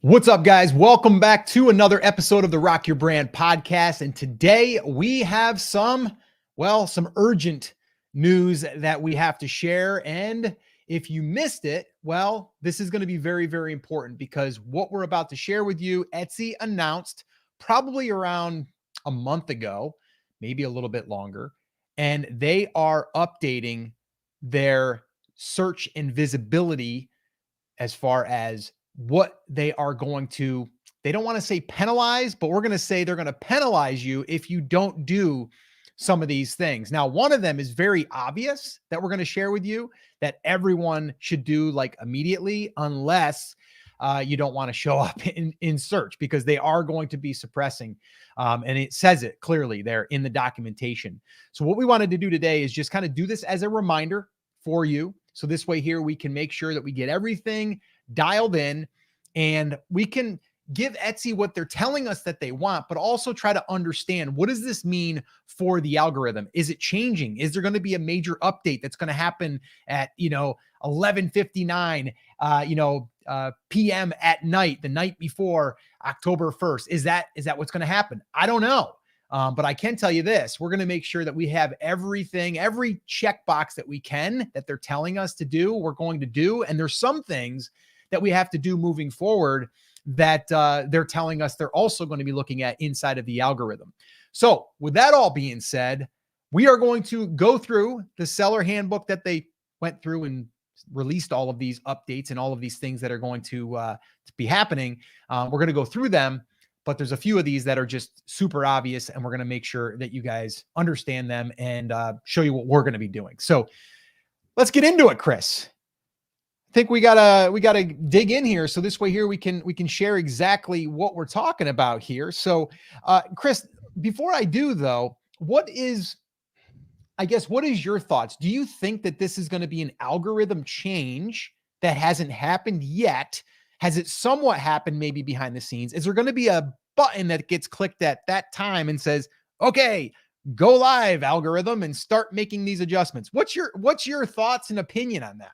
What's up, guys? Welcome back to another episode of the Rock Your Brand podcast. And today we have some urgent news that we have to share. And if you missed it, well, this is going to be very, very important because what we're about to share with you, Etsy announced probably around a month ago, maybe a little bit longer, and they are updating their search and visibility as far as what they are going to, they don't want to say penalize, but we're going to say they're going to penalize you if you don't do some of these things. Now, one of them is very obvious that we're going to share with you that everyone should do like immediately, unless you don't want to show up in search, because they are going to be suppressing. And it says it clearly there in the documentation. So what we wanted to do today is just kind of do this as a reminder for you. So this way here, we can make sure that we get everything dialed in and we can give Etsy what they're telling us that they want, but also try to understand, what does this mean for the algorithm? Is it changing? Is there going to be a major update that's going to happen at, 11:59, PM at night, the night before October 1st? Is that what's going to happen? I don't know. But I can tell you this, we're going to make sure that we have everything, every checkbox that we can, that they're telling us to do, we're going to do. And there's some things that we have to do moving forward that they're telling us they're also going to be looking at inside of the algorithm. So with that all being said, we are going to go through the seller handbook that they went through and released all of these updates and all of these things that are going to be happening. We're going to go through them. But there's a few of these that are just super obvious, and we're going to make sure that you guys understand them and show you what we're going to be doing. So let's get into it, Chris. I think we gotta dig in here. So this way here, we can share exactly what we're talking about here. So Chris, before I do though, what is your thoughts? Do you think that this is going to be an algorithm change that hasn't happened yet? Has it somewhat happened maybe behind the scenes? Is there going to be a button that gets clicked at that time and says, okay, go live algorithm and start making these adjustments? What's your thoughts and opinion on that?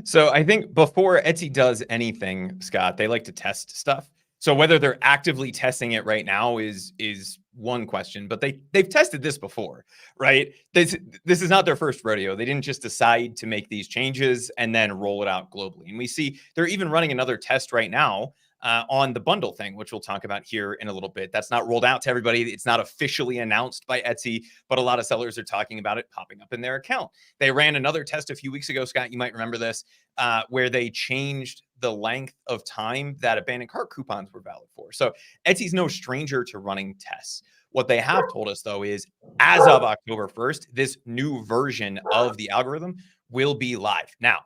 So I think before Etsy does anything, Scott, they like to test stuff. So whether they're actively testing it right now is one question, but they've tested this before, right? This is not their first rodeo. They didn't just decide to make these changes and then roll it out globally. And we see they're even running another test right now on the bundle thing, which we'll talk about here in a little bit. That's not rolled out to everybody. It's not officially announced by Etsy, but a lot of sellers are talking about it popping up in their account. They ran another test a few weeks ago, Scott, you might remember this, where they changed the length of time that abandoned cart coupons were valid for. So Etsy's no stranger to running tests. What they have told us, though, is as of October 1st, this new version of the algorithm will be live. Now,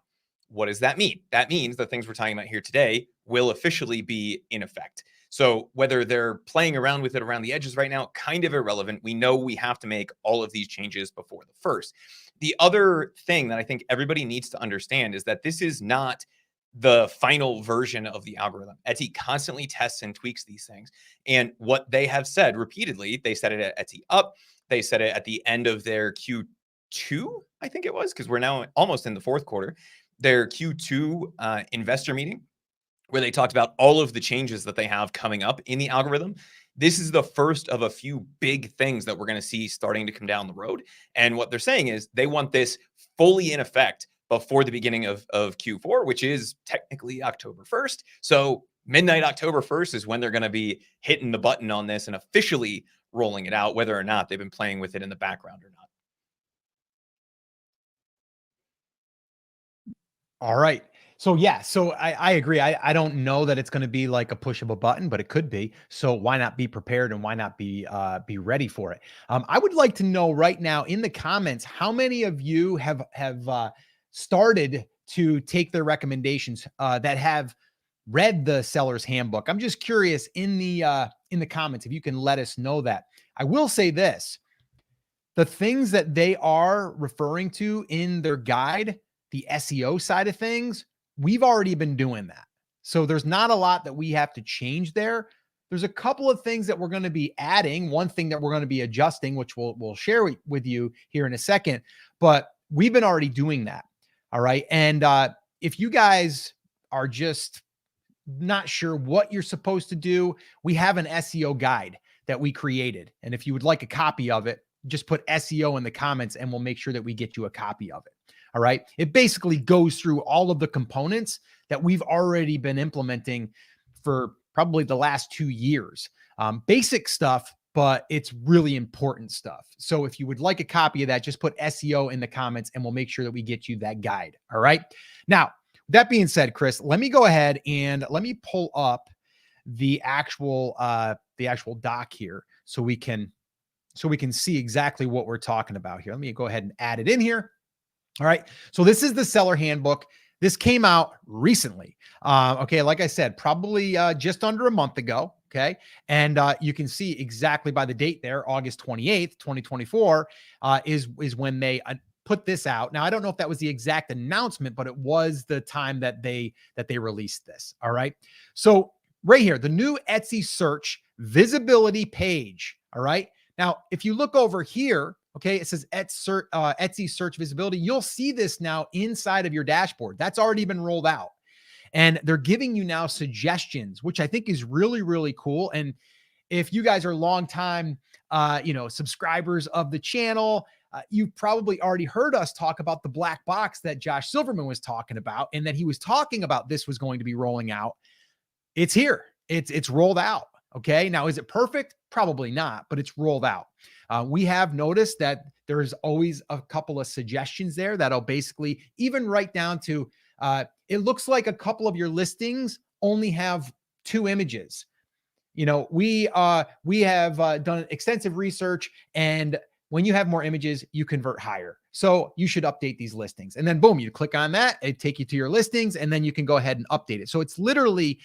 what does that mean? That means the things we're talking about here today will officially be in effect. So whether they're playing around with it around the edges right now, kind of irrelevant. We know we have to make all of these changes before the first. The other thing that I think everybody needs to understand is that this is not the final version of the algorithm. Etsy constantly tests and tweaks these things. And what they have said repeatedly, they said it at Etsy Up, they said it at the end of their Q2, I think it was, because we're now almost in the fourth quarter, their Q2 investor meeting, where they talked about all of the changes that they have coming up in the algorithm. This is the first of a few big things that we're going to see starting to come down the road. And what they're saying is they want this fully in effect before the beginning of Q4, which is technically October 1st. So midnight October 1st is when they're going to be hitting the button on this and officially rolling it out, whether or not they've been playing with it in the background or not. All right. So yeah, so I agree. I don't know that it's going to be like a push of a button, but it could be. So why not be prepared and why not be ready for it? I would like to know right now in the comments how many of you have started to take their recommendations that have read the seller's handbook. I'm just curious in the comments if you can let us know that. I will say this: the things that they are referring to in their guide, the SEO side of things, we've already been doing that. So there's not a lot that we have to change there. There's a couple of things that we're going to be adding. One thing that we're going to be adjusting, which we'll share with you here in a second, but we've been already doing that. All right. And if you guys are just not sure what you're supposed to do, we have an SEO guide that we created. And if you would like a copy of it, just put SEO in the comments and we'll make sure that we get you a copy of it. All right. It basically goes through all of the components that we've already been implementing for probably the last 2 years. Basic stuff, but it's really important stuff. So if you would like a copy of that, just put SEO in the comments and we'll make sure that we get you that guide. All right. Now, that being said, Chris, let me go ahead and let me pull up the actual doc here so we can see exactly what we're talking about here. Let me go ahead and add it in here. All right. So this is the seller handbook. This came out recently. Okay. Like I said, probably just under a month ago. Okay. And you can see exactly by the date there, August 28th, 2024, is when they put this out. Now, I don't know if that was the exact announcement, but it was the time that they released this. All right. So right here, the new Etsy search visibility page. All right. Now, if you look over here, okay, it says Etsy search visibility. You'll see this now inside of your dashboard. That's already been rolled out. And they're giving you now suggestions, which I think is really, really cool. And if you guys are longtime, subscribers of the channel, you've probably already heard us talk about the black box that Josh Silverman was talking about, and that he was talking about this was going to be rolling out. It's here. It's rolled out. Okay. Now, is it perfect? Probably not, but it's rolled out. We have noticed that there's always a couple of suggestions there that'll basically even right down to, it looks like a couple of your listings only have 2 images. We have done extensive research, and when you have more images, you convert higher. So you should update these listings. And then boom, you click on that, it take you to your listings, and then you can go ahead and update it. So it's literally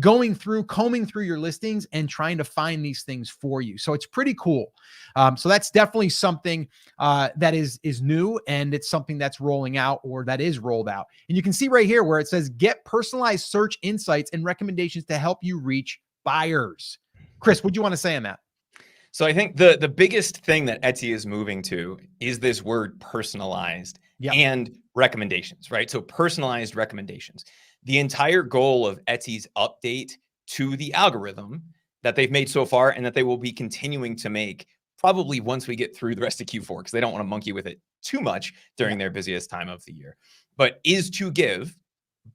combing through your listings and trying to find these things for you. So it's pretty cool. So that's definitely something that is new, and it's something that's rolling out, or that is rolled out. And you can see right here where it says get personalized search insights and recommendations to help you reach buyers. Chris, what do you want to say on that? So I think the biggest thing that Etsy is moving to is this word personalized and recommendations, right? So personalized recommendations. The entire goal of Etsy's update to the algorithm that they've made so far, and that they will be continuing to make probably once we get through the rest of Q4, because they don't want to monkey with it too much during their busiest time of the year, but is to give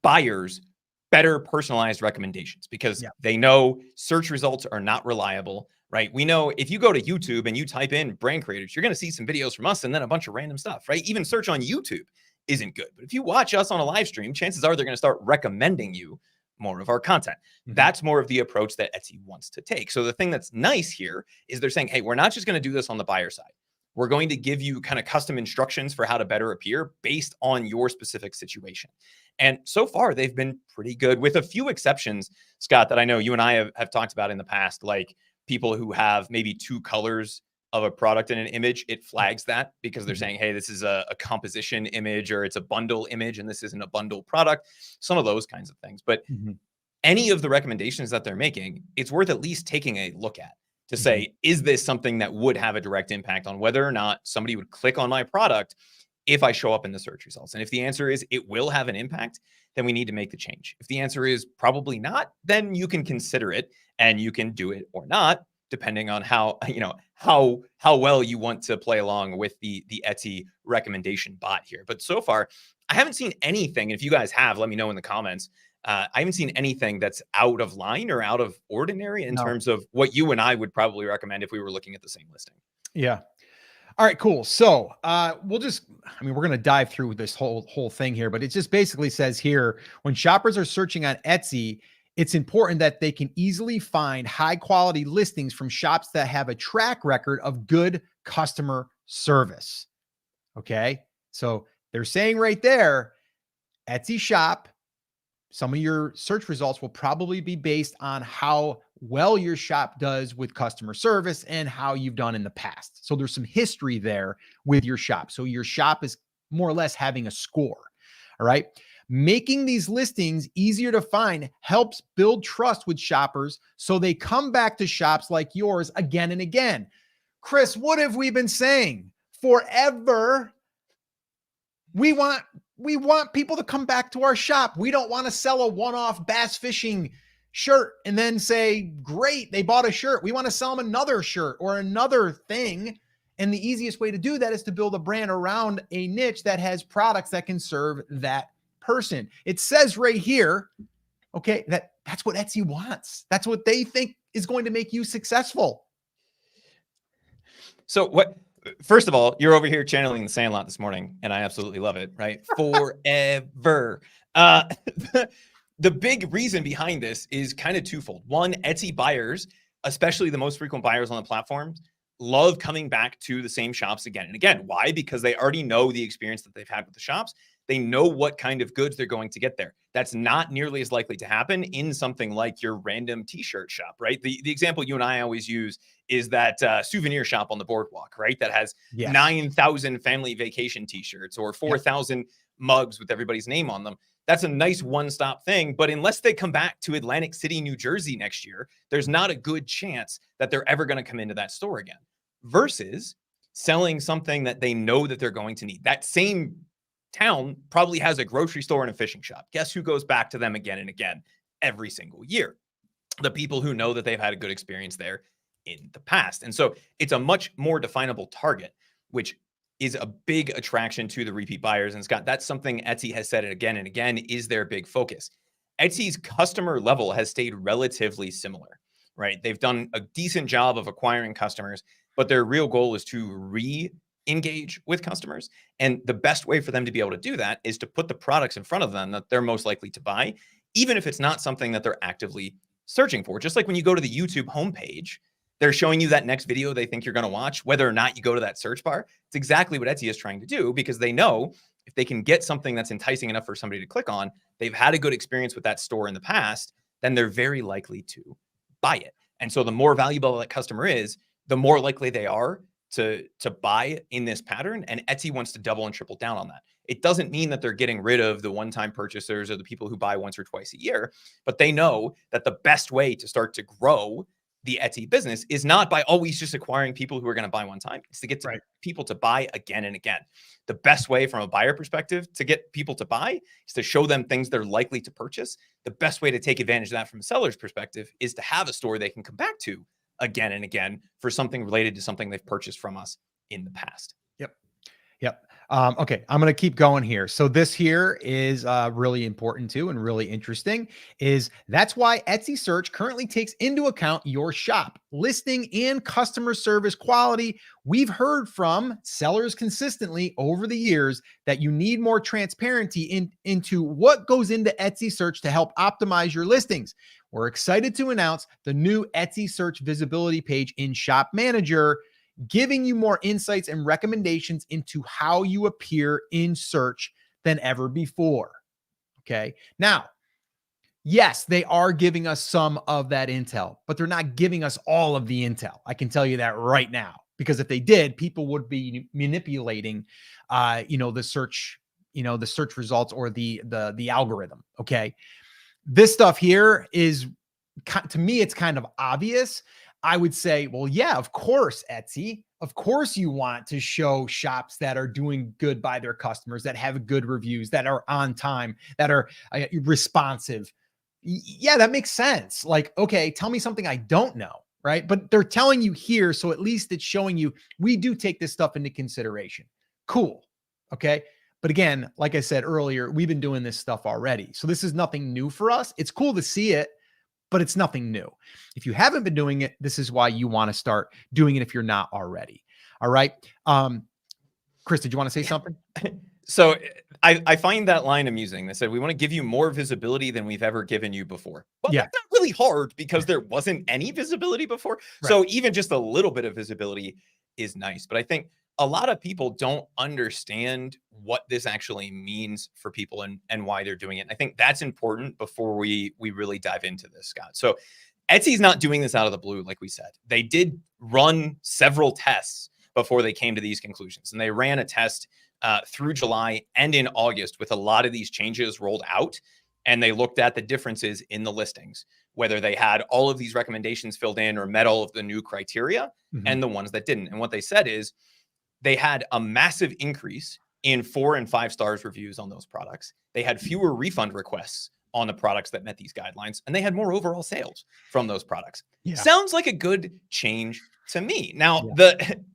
buyers better personalized recommendations, because they know search results are not reliable, right? We know if you go to YouTube and you type in brand creators, you're going to see some videos from us and then a bunch of random stuff, right? Even search on YouTube isn't good. But if you watch us on a live stream, chances are they're going to start recommending you more of our content. That's more of the approach that Etsy wants to take. So the thing that's nice here is they're saying, hey, we're not just going to do this on the buyer side. We're going to give you kind of custom instructions for how to better appear based on your specific situation. And so far, they've been pretty good, with a few exceptions, Scott, that I know you and I have talked about in the past, like people who have maybe 2 colors of a product in an image. It flags that because they're saying, hey, this is a composition image, or it's a bundle image, and this isn't a bundle product, some of those kinds of things. But any of the recommendations that they're making, it's worth at least taking a look at to say, is this something that would have a direct impact on whether or not somebody would click on my product if I show up in the search results? And if the answer is it will have an impact, then we need to make the change. If the answer is probably not, then you can consider it, and you can do it or not, depending on how well you want to play along with the Etsy recommendation bot here. But so far, I haven't seen anything. If you guys have, let me know in the comments. I haven't seen anything that's out of line or out of ordinary in terms of what you and I would probably recommend if we were looking at the same listing. Yeah. All right, cool. So we're going to dive through this whole thing here, but it just basically says here, when shoppers are searching on Etsy, it's important that they can easily find high quality listings from shops that have a track record of good customer service. Okay. So they're saying right there, Etsy shop, some of your search results will probably be based on how well your shop does with customer service and how you've done in the past. So there's some history there with your shop. So your shop is more or less having a score. All right. Making these listings easier to find helps build trust with shoppers, so they come back to shops like yours again and again. Chris, what have we been saying forever? We want We want people to come back to our shop. We don't want to sell a one-off bass fishing shirt and then say, great, they bought a shirt. We want to sell them another shirt or another thing. And the easiest way to do that is to build a brand around a niche that has products that can serve that person. It says right here, okay, that's what Etsy wants. That's what they think is going to make you successful. So first of all, you're over here channeling the Sandlot this morning, and I absolutely love it, right? Forever. The big reason behind this is kind of twofold. One, Etsy buyers, especially the most frequent buyers on the platform, love coming back to the same shops again and again. Why? Because they already know the experience that they've had with the shops. They know what kind of goods they're going to get there. That's not nearly as likely to happen in something like your random t-shirt shop, right? The example you and I always use is that souvenir shop on the boardwalk, right? That has 9,000 family vacation t-shirts or 4,000 mugs with everybody's name on them. That's a nice one-stop thing. But unless they come back to Atlantic City, New Jersey next year, there's not a good chance that they're ever going to come into that store again. Versus selling something that they know that they're going to need. That same town probably has a grocery store and a fishing shop. Guess who goes back to them again and again every single year? The people who know that they've had a good experience there in the past. And so it's a much more definable target, which is a big attraction to the repeat buyers. And Scott, that's something Etsy has said it again and again is their big focus. Etsy's customer level has stayed relatively similar, right? They've done a decent job of acquiring customers, but their real goal is to re-engage with customers. And the best way for them to be able to do that is to put the products in front of them that they're most likely to buy, even if it's not something that they're actively searching for. Just like when you go to the YouTube homepage, they're showing you that next video they think you're going to watch, whether or not you go to that search bar. It's exactly what Etsy is trying to do, because they know if they can get something that's enticing enough for somebody to click on, they've had a good experience with that store in the past, then they're very likely to buy it. And so the more valuable that customer is, the more likely they are to buy in this pattern. And Etsy wants to double and triple down on that. It doesn't mean that they're getting rid of the one-time purchasers or the people who buy once or twice a year, but they know that the best way to start to grow the Etsy business is not by always just acquiring people who are going to buy one time. It's to get to people to buy again and again. The best way from a buyer perspective to get people to buy is to show them things they're likely to purchase. The best way to take advantage of that from a seller's perspective is to have a store they can come back to again and again for something related to something they've purchased from us in the past. Yep. Okay, I'm going to keep going here. So this here is really important too, and really interesting is that's why Etsy search currently takes into account your shop, listing, and customer service quality. We've heard from sellers consistently over the years that you need more transparency into what goes into Etsy search to help optimize your listings. We're excited to announce the new Etsy search visibility page in Shop Manager, giving you more insights and recommendations into how you appear in search than ever before. Okay. Now, yes, they are giving us some of that intel, but they're not giving us all of the intel. I can tell you that right now, because if they did, people would be manipulating, the search, the search results or the algorithm. Okay. This stuff here is, to me, it's kind of obvious. I would say, well, yeah, of course, Etsy. Of course, you want to show shops that are doing good by their customers, that have good reviews, that are on time, that are responsive. Yeah, that makes sense. Like, okay, tell me something I don't know, right? But they're telling you here, so at least it's showing you we do take this stuff into consideration. Cool. Okay. But again, like I said earlier, we've been doing this stuff already. So this is nothing new for us. It's cool to see it, but it's nothing new. If you haven't been doing it, this is why you want to start doing it if you're not already. All right. Chris, did you want to say something? So I find that line amusing. They said, we want to give you more visibility than we've ever given you before. Well, that's not really hard because there wasn't any visibility before. Right. So even just a little bit of visibility is nice. But I think a lot of people don't understand what this actually means for people and why they're doing it. And I think that's important before we really dive into this, Scott. So Etsy's not doing this out of the blue, like we said. They did run several tests before they came to these conclusions. And they ran a test through July and in August with a lot of these changes rolled out. And they looked at the differences in the listings, whether they had all of these recommendations filled in or met all of the new criteria and the ones that didn't. And what they said is, they had a massive increase in 4 and 5 stars reviews on those products. They had fewer refund requests on the products that met these guidelines, and they had more overall sales from those products. Yeah. Sounds like a good change to me. Now,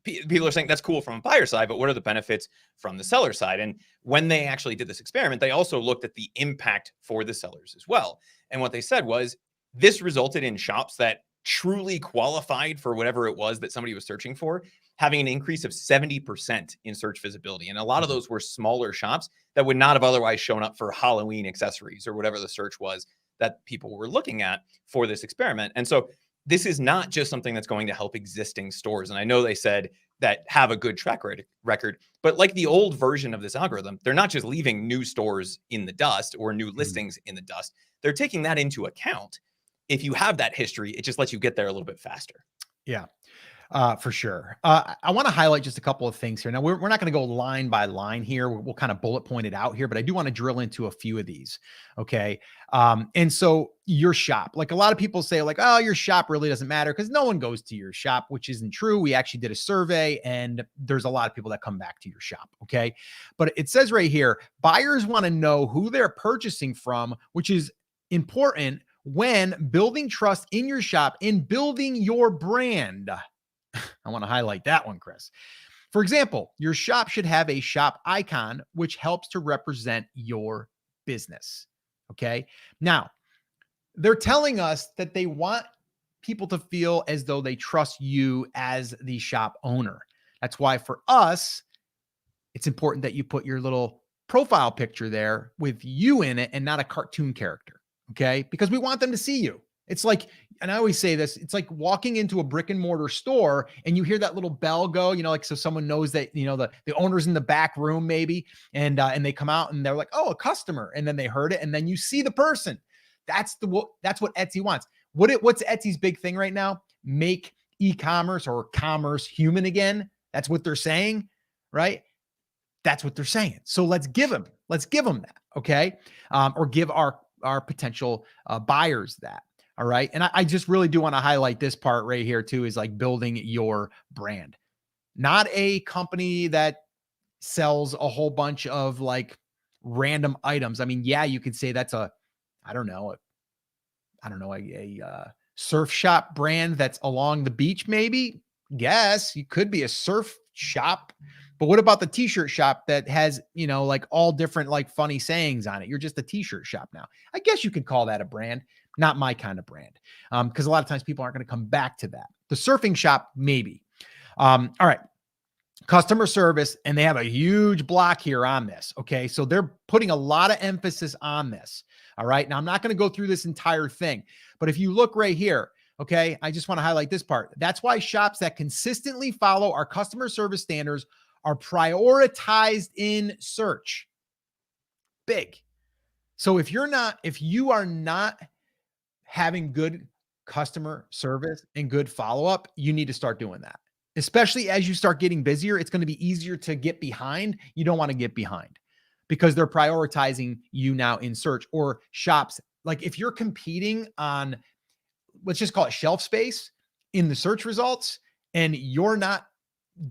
people are saying that's cool from a buyer side, but what are the benefits from the seller side? And when they actually did this experiment, they also looked at the impact for the sellers as well. And what they said was this resulted in shops that truly qualified for whatever it was that somebody was searching for, having an increase of 70% in search visibility. And a lot of those were smaller shops that would not have otherwise shown up for Halloween accessories or whatever the search was that people were looking at for this experiment. And so this is not just something that's going to help existing stores. And I know they said that have a good track record, but like the old version of this algorithm, they're not just leaving new stores in the dust or new listings in the dust. They're taking that into account. If you have that history, it just lets you get there a little bit faster. Yeah. For sure. I want to highlight just a couple of things here. Now, we're not going to go line by line here. We'll kind of bullet point it out here, but I do want to drill into a few of these. Okay. And so your shop, like a lot of people say like, oh, your shop really doesn't matter because no one goes to your shop, which isn't true. We actually did a survey and there's a lot of people that come back to your shop. Okay. But it says right here, buyers want to know who they're purchasing from, which is important when building trust in your shop and building your brand. I want to highlight that one, Chris. For example, your shop should have a shop icon, which helps to represent your business. Okay. Now, they're telling us that they want people to feel as though they trust you as the shop owner. That's why for us, it's important that you put your little profile picture there with you in it and not a cartoon character. Okay. Because we want them to see you. It's like, and I always say this, it's like walking into a brick and mortar store and you hear that little bell go, you know, like, so someone knows that, you know, the owner's in the back room maybe, and they come out and they're like, oh, a customer. And then they heard it. And then you see the person. That's what Etsy wants. What's Etsy's big thing right now? Make e-commerce or commerce human again. That's what they're saying, right? That's what they're saying. So let's give them that. Okay. Or give our potential buyers that. All right. And I just really do want to highlight this part right here too, is like building your brand, not a company that sells a whole bunch of like random items. I mean, yeah, you could say that's a surf shop brand that's along the beach. Maybe, yes, you could be a surf shop, but what about the t-shirt shop that has, you know, like all different, like funny sayings on it? You're just a t-shirt shop now. I guess you could call that a brand. Not my kind of brand. Because a lot of times people aren't going to come back to that. The surfing shop, maybe. All right. Customer service. And they have a huge block here on this. Okay. So they're putting a lot of emphasis on this. All right. Now I'm not going to go through this entire thing, but if you look right here, okay, I just want to highlight this part. That's why shops that consistently follow our customer service standards are prioritized in search. Big. So if you are not having good customer service and good follow-up, you need to start doing that. Especially as you start getting busier, it's going to be easier to get behind. You don't want to get behind because they're prioritizing you now in search. Or shops, like if you're competing on, let's just call it shelf space in the search results, and you're not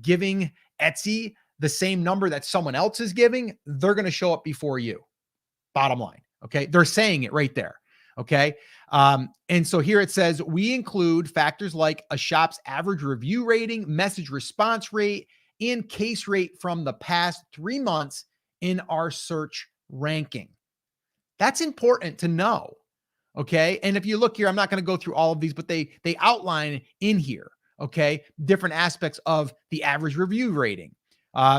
giving Etsy the same number that someone else is giving, they're going to show up before you. Bottom line. Okay. They're saying it right there. Okay. And so here it says, we include factors like a shop's average review rating, message response rate, and case rate from the past 3 months in our search ranking. That's important to know. Okay. And if you look here, I'm not going to go through all of these, but they outline in here, okay, different aspects of the average review rating,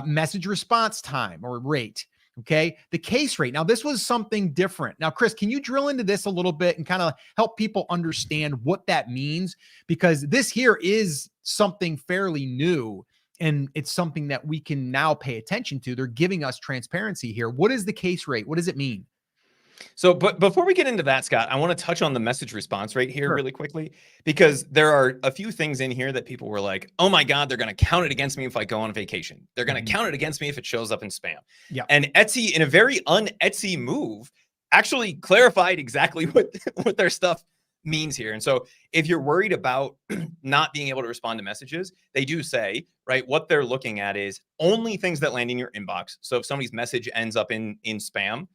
message response time or rate. Okay. The case rate. Now, this was something different. Now, Chris, can you drill into this a little bit and kind of help people understand what that means? Because this here is something fairly new and it's something that we can now pay attention to. They're giving us transparency here. What is the case rate? What does it mean? So, but before we get into that, Scott, I want to touch on the message response rate here really quickly, because there are a few things in here that people were like, oh my God, they're going to count it against me if I go on vacation. They're going to count it against me if it shows up in spam. Yeah. And Etsy, in a very un-Etsy move, actually clarified exactly what their stuff means here. And so if you're worried about not being able to respond to messages, they do say, right, what they're looking at is only things that land in your inbox. So if somebody's message ends up in spam,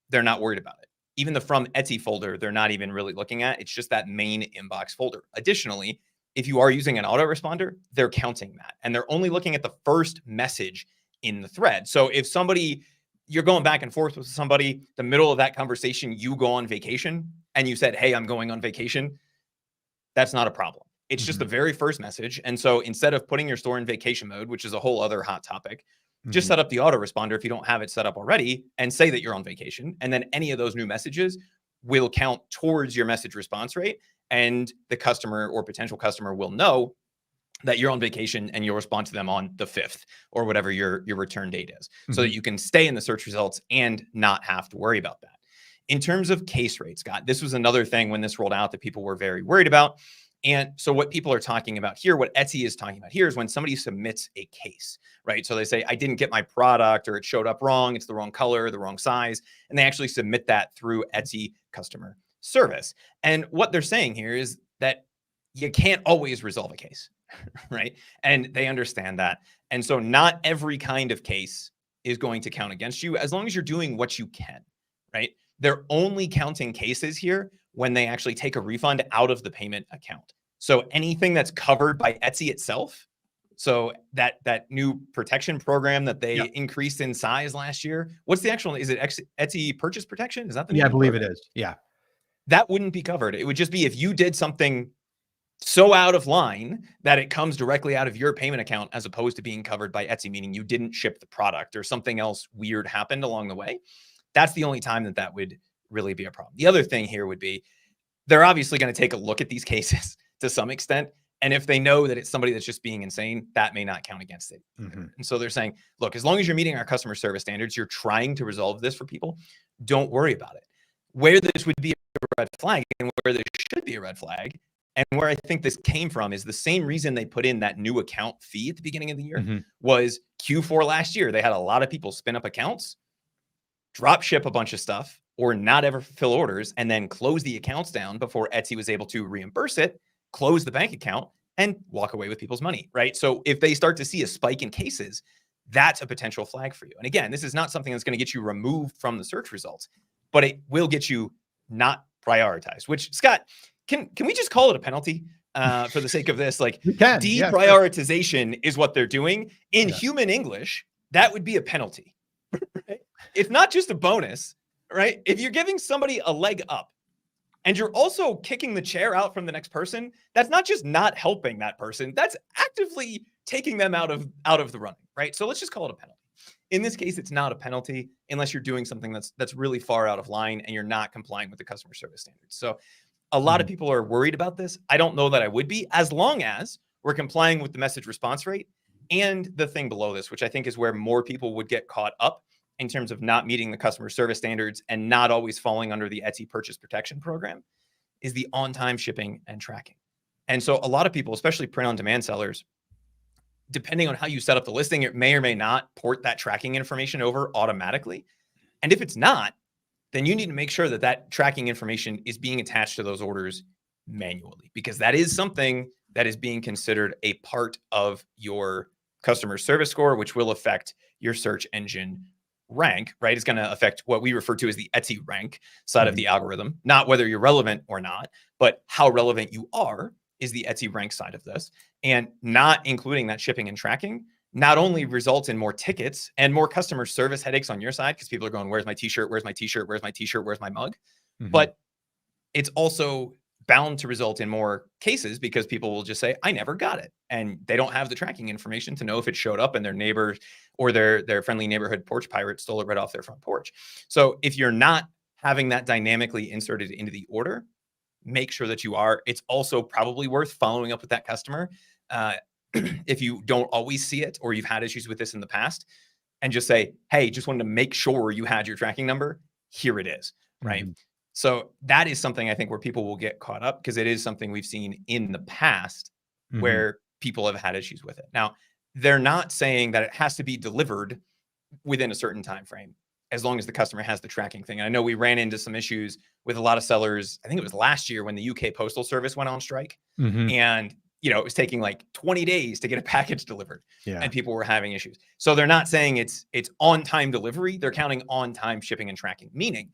they're not worried about it. Even the from Etsy folder, they're not even really looking at. It's just that main inbox folder. Additionally, if you are using an autoresponder, they're counting that. And they're only looking at the first message in the thread. So if you're going back and forth with somebody, the middle of that conversation, you go on vacation and you said, hey, I'm going on vacation, that's not a problem. It's just the very first message. And so instead of putting your store in vacation mode, which is a whole other hot topic, just set up the autoresponder if you don't have it set up already and say that you're on vacation. And then any of those new messages will count towards your message response rate. And the customer or potential customer will know that you're on vacation and you'll respond to them on the 5th or whatever your return date is, so that you can stay in the search results and not have to worry about that. In terms of case rates, Scott, this was another thing when this rolled out that people were very worried about. And so what people are talking about here, what Etsy is talking about here, is when somebody submits a case, right? So they say, I didn't get my product, or it showed up wrong, it's the wrong color, the wrong size, and they actually submit that through Etsy customer service. And what they're saying here is that you can't always resolve a case, right? And they understand that. And so not every kind of case is going to count against you as long as you're doing what you can, right? They're only counting cases here when they actually take a refund out of the payment account. So anything that's covered by Etsy itself, so that new protection program that they increased in size last year, what's the actual, is it Etsy purchase protection? Is that the name? Yeah, I believe it is. Yeah. That wouldn't be covered. It would just be if you did something so out of line that it comes directly out of your payment account as opposed to being covered by Etsy, meaning you didn't ship the product or something else weird happened along the way. That's the only time that would really be a problem. The other thing here would be they're obviously going to take a look at these cases to some extent. And if they know that it's somebody that's just being insane, that may not count against it. And so they're saying, look, as long as you're meeting our customer service standards, you're trying to resolve this for people, don't worry about it. Where this would be a red flag and where this should be a red flag, and where I think this came from, is the same reason they put in that new account fee at the beginning of the year was Q4 last year. They had a lot of people spin up accounts, drop ship a bunch of stuff, or not ever fulfill orders, and then close the accounts down before Etsy was able to reimburse it, close the bank account, and walk away with people's money, right? So if they start to see a spike in cases, that's a potential flag for you. And again, this is not something that's going to get you removed from the search results, but it will get you not prioritized, which, Scott, can we just call it a penalty for the sake of this? Like, deprioritization is what they're doing. In human English, that would be a penalty. Right? It's not just a bonus, right? If you're giving somebody a leg up and you're also kicking the chair out from the next person, that's not just not helping that person, that's actively taking them out of the running, right? So let's just call it a penalty. In this case, it's not a penalty unless you're doing something that's really far out of line and you're not complying with the customer service standards. So a lot of people are worried about this. I don't know that I would be, as long as we're complying with the message response rate. And the thing below this, which I think is where more people would get caught up in terms of not meeting the customer service standards and not always falling under the Etsy purchase protection program, is the on-time shipping and tracking. And so a lot of people, especially print-on-demand sellers, depending on how you set up the listing, it may or may not port that tracking information over automatically. And if it's not, then you need to make sure that tracking information is being attached to those orders manually, because that is something that is being considered a part of your customer service score, which will affect your search engine rank, right? It's going to affect what we refer to as the Etsy rank side of the algorithm, not whether you're relevant or not, but how relevant you are is the Etsy rank side of this. And not including that shipping and tracking not only results in more tickets and more customer service headaches on your side, because people are going, where's my t-shirt? Where's my t-shirt? Where's my t-shirt? Where's my mug? But it's also bound to result in more cases because people will just say, I never got it. And they don't have the tracking information to know if it showed up and their neighbor or their friendly neighborhood porch pirate stole it right off their front porch. So if you're not having that dynamically inserted into the order, make sure that you are. It's also probably worth following up with that customer if you don't always see it or you've had issues with this in the past, and just say, hey, just wanted to make sure you had your tracking number. Here it is, right? So that is something I think where people will get caught up, because it is something we've seen in the past where people have had issues with it. Now, they're not saying that it has to be delivered within a certain time frame. as long as the customer has the tracking thing. And I know we ran into some issues with a lot of sellers. I think it was last year when the UK Postal Service went on strike, and it was taking like 20 days to get a package delivered, and people were having issues. So they're not saying it's on-time delivery. They're counting on-time shipping and tracking, meaning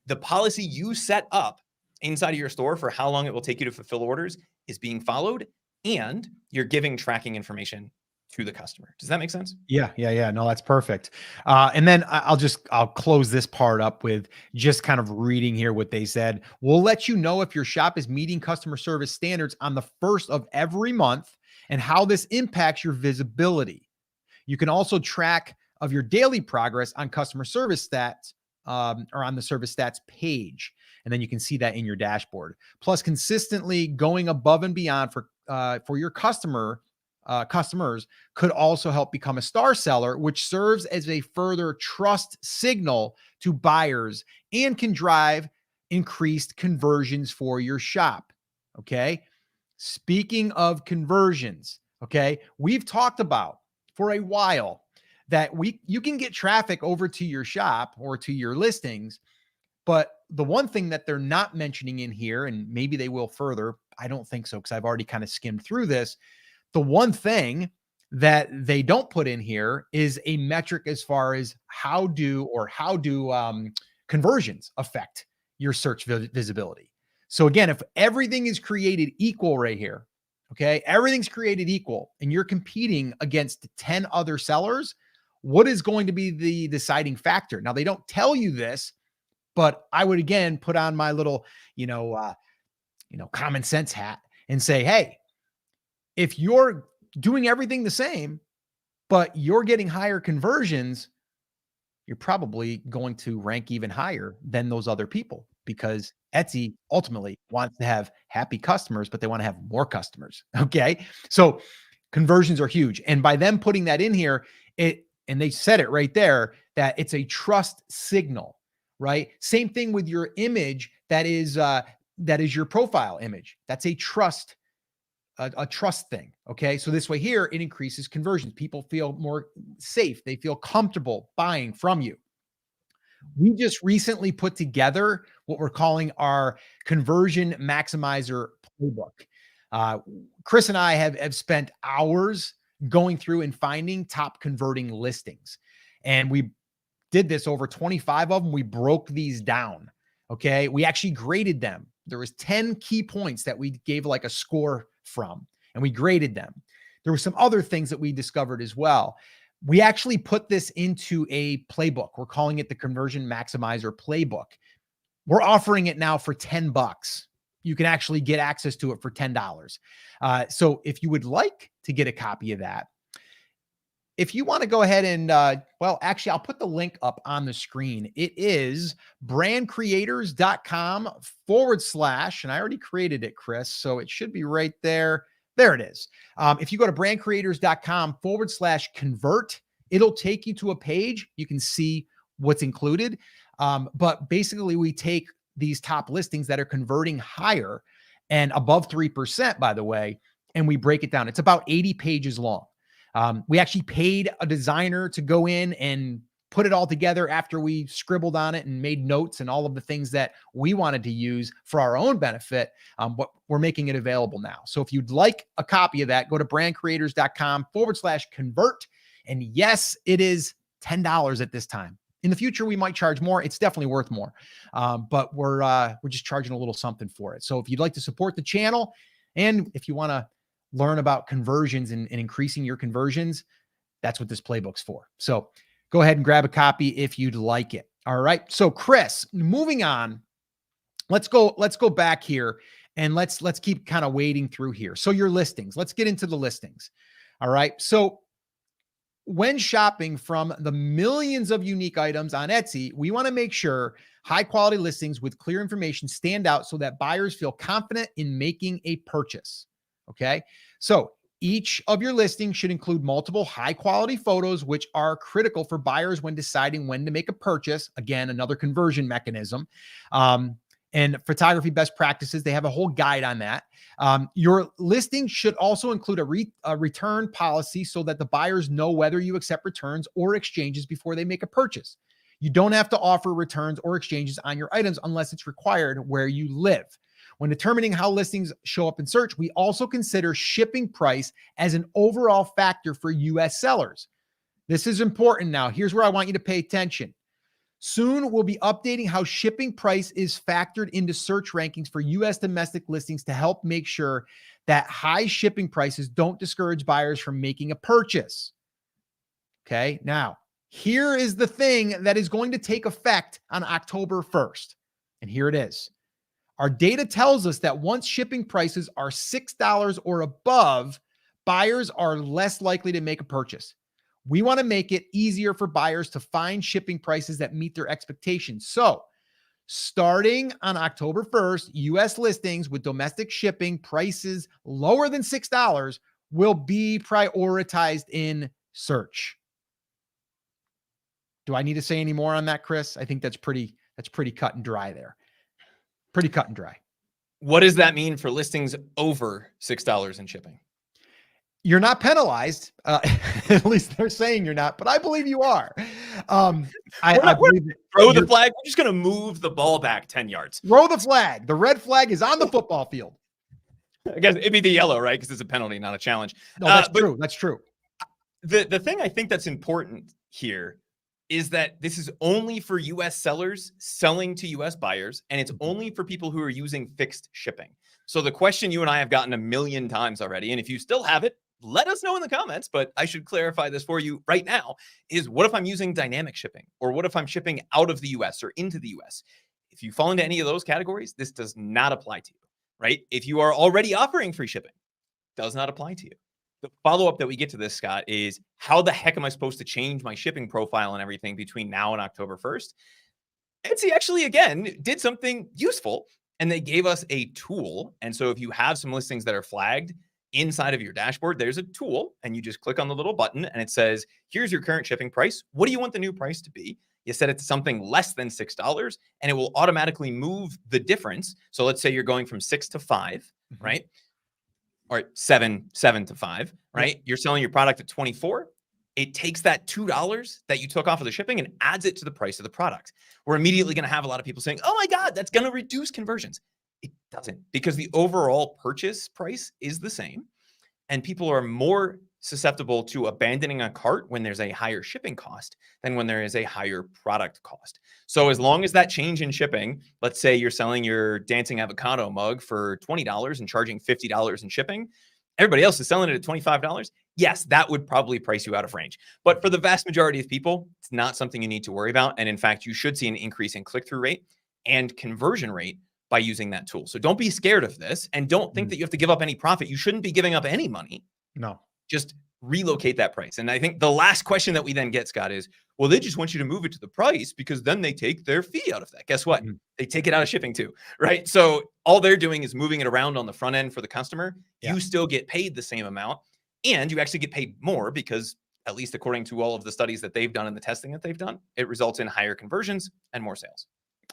the policy you set up inside of your store for how long it will take you to fulfill orders is being followed, and you're giving tracking information to the customer. Does that make sense? Yeah. No, that's perfect. And then I'll close this part up with just kind of reading here what they said. We'll let you know if your shop is meeting customer service standards on the first of every month and how this impacts your visibility. You can also track of your daily progress on customer service stats, or on the service stats page. And then you can see that in your dashboard. Plus, consistently going above and beyond for your customers could also help become a star seller, which serves as a further trust signal to buyers and can drive increased conversions for your shop. Okay. Speaking of conversions, okay, we've talked about for a while that you can get traffic over to your shop or to your listings. But the one thing that they're not mentioning in here, and maybe they will further, I don't think so, because I've already kind of skimmed through this. The one thing that they don't put in here is a metric as far as how do conversions affect your search visibility. So again, if everything is created equal right here, okay, everything's created equal and you're competing against 10 other sellers, what is going to be the deciding factor? Now, they don't tell you this, but I would again put on my little, common sense hat and say, hey, if you're doing everything the same, but you're getting higher conversions, you're probably going to rank even higher than those other people, because Etsy ultimately wants to have happy customers, but they want to have more customers. Okay. So conversions are huge. And by them putting that in here, and they said it right there, that it's a trust signal, right? Same thing with your image. That is your profile image. That's a trust thing. Okay. So this way here, it increases conversions. People feel more safe. They feel comfortable buying from you. We just recently put together what we're calling our conversion maximizer playbook. Chris and I have spent hours going through and finding top converting listings. And we did this over 25 of them. We broke these down. Okay. We actually graded them. There was 10 key points that we gave like a score from, and we graded them. There were some other things that we discovered as well. We actually put this into a playbook. We're calling it the Conversion Maximizer Playbook. We're offering it now for $10. You can actually get access to it for $10. So if you would like to get a copy of that, if you want to go ahead and, actually, I'll put the link up on the screen. It is brandcreators.com/ and I already created it, Chris, so it should be right there. There it is. If you go to brandcreators.com / convert, it'll take you to a page. You can see what's included. But basically, we take these top listings that are converting higher and above 3%, by the way, and we break it down. It's about 80 pages long. We actually paid a designer to go in and put it all together after we scribbled on it and made notes and all of the things that we wanted to use for our own benefit. But we're making it available now. So if you'd like a copy of that, go to brandcreators.com / convert. And yes, it is $10 at this time. In the future, we might charge more. It's definitely worth more. But we're just charging a little something for it. So if you'd like to support the channel, and if you want to learn about conversions and increasing your conversions, that's what this playbook's for. So go ahead and grab a copy if you'd like it. All right. So Chris, moving on, let's go back here and let's keep kind of wading through here. So your listings, let's get into the listings. All right. So when shopping from the millions of unique items on Etsy, we want to make sure high quality listings with clear information stand out so that buyers feel confident in making a purchase. Okay. So each of your listings should include multiple high quality photos, which are critical for buyers when deciding when to make a purchase. Again, another conversion mechanism. And photography best practices, they have a whole guide on that. Your listing should also include a return policy so that the buyers know whether you accept returns or exchanges before they make a purchase. You don't have to offer returns or exchanges on your items unless it's required where you live. When determining how listings show up in search, we also consider shipping price as an overall factor for US sellers. This is important now. Here's where I want you to pay attention. Soon, we'll be updating how shipping price is factored into search rankings for US domestic listings to help make sure that high shipping prices don't discourage buyers from making a purchase. Okay, now, here is the thing that is going to take effect on October 1st. And here it is. Our data tells us that once shipping prices are $6 or above, buyers are less likely to make a purchase. We want to make it easier for buyers to find shipping prices that meet their expectations. So, starting on October 1st, US listings with domestic shipping prices lower than $6 will be prioritized in search. Do I need to say any more on that, Chris? I think that's pretty cut and dry there. Pretty cut and dry. What does that mean for listings over $6 in shipping? You're not penalized. At least they're saying you're not, but I believe you are. I believe throw the flag. We're just going to move the ball back 10 yards. Throw the flag. The red flag is on the football field. I guess it'd be the yellow, right? Because it's a penalty, not a challenge. No, that's true. That's true. The thing I think that's important here is that this is only for US sellers selling to US buyers, and it's only for people who are using fixed shipping. So the question you and I have gotten a million times already, and if you still have it, let us know in the comments, but I should clarify this for you right now, is what if I'm using dynamic shipping? Or what if I'm shipping out of the US or into the US? If you fall into any of those categories, this does not apply to you, right? If you are already offering free shipping, does not apply to you. The follow-up that we get to this, Scott, is how the heck am I supposed to change my shipping profile and everything between now and October 1st? Etsy actually, again, did something useful, and they gave us a tool. And so if you have some listings that are flagged inside of your dashboard, there's a tool, and you just click on the little button, and it says, here's your current shipping price. What do you want the new price to be? You set it to something less than $6, and it will automatically move the difference. So let's say you're going from 6 to 5, right? Or 7 to 5, right? You're selling your product at 24. It takes that $2 that you took off of the shipping and adds it to the price of the product. We're immediately going to have a lot of people saying, oh my God, that's going to reduce conversions. It doesn't, because the overall purchase price is the same. And people are more susceptible to abandoning a cart when there's a higher shipping cost than when there is a higher product cost. So as long as that change in shipping, let's say you're selling your dancing avocado mug for $20 and charging $50 in shipping, everybody else is selling it at $25. Yes, that would probably price you out of range. But for the vast majority of people, it's not something you need to worry about. And in fact, you should see an increase in click-through rate and conversion rate by using that tool. So don't be scared of this, and don't think that you have to give up any profit. You shouldn't be giving up any money. No. Just relocate that price. And I think the last question that we then get, Scott, is, well, they just want you to move it to the price because then they take their fee out of that. Guess what? They take it out of shipping too, right? So all they're doing is moving it around on the front end for the customer. You still get paid the same amount, and you actually get paid more because, at least according to all of the studies that they've done and the testing that they've done, it results in higher conversions and more sales.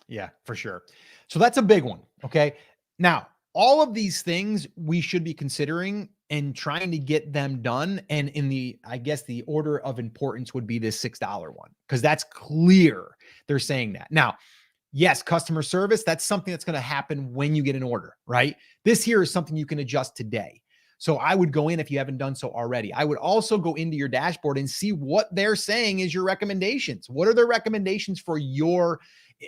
Yeah, for sure. So that's a big one. Okay. Now, all of these things we should be considering and trying to get them done. And in the, I guess the order of importance would be this $6 one, because that's clear. They're saying that. Now, yes, customer service, that's something that's going to happen when you get an order, right? This here is something you can adjust today. So I would go in, if you haven't done so already, I would also go into your dashboard and see what they're saying is your recommendations. What are their recommendations for your,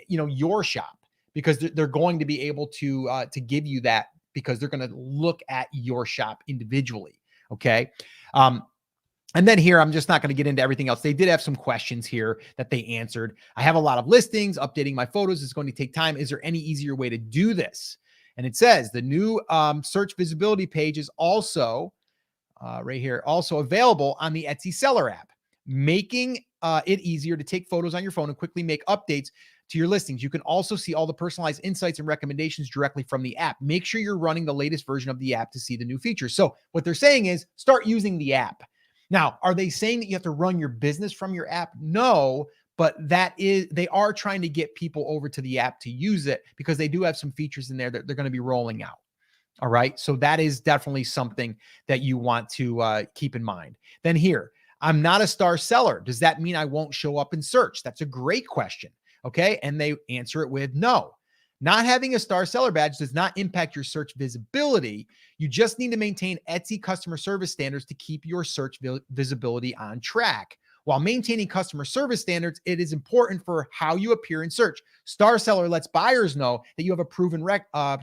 your shop? Because they're going to be able to give you that, because they're going to look at your shop individually. Okay. And then here, I'm just not going to get into everything else. They did have some questions here that they answered. I have a lot of listings. Updating my photos is going to take time. Is there any easier way to do this? And it says the new search visibility page is also right here, also available on the Etsy seller app, making it easier to take photos on your phone and quickly make updates to your listings. You can also see all the personalized insights and recommendations directly from the app. Make sure you're running the latest version of the app to see the new features. So what they're saying is start using the app. Now, are they saying that you have to run your business from your app? No, but they are trying to get people over to the app to use it, because they do have some features in there that they're going to be rolling out. All right. So that is definitely something that you want to keep in mind. Then here, I'm not a star seller. Does that mean I won't show up in search? That's a great question. Okay. And they answer it with no. Not having a star seller badge does not impact your search visibility. You just need to maintain Etsy customer service standards to keep your search visibility on track. While maintaining customer service standards, it is important for how you appear in search. Star seller lets buyers know that you have a proven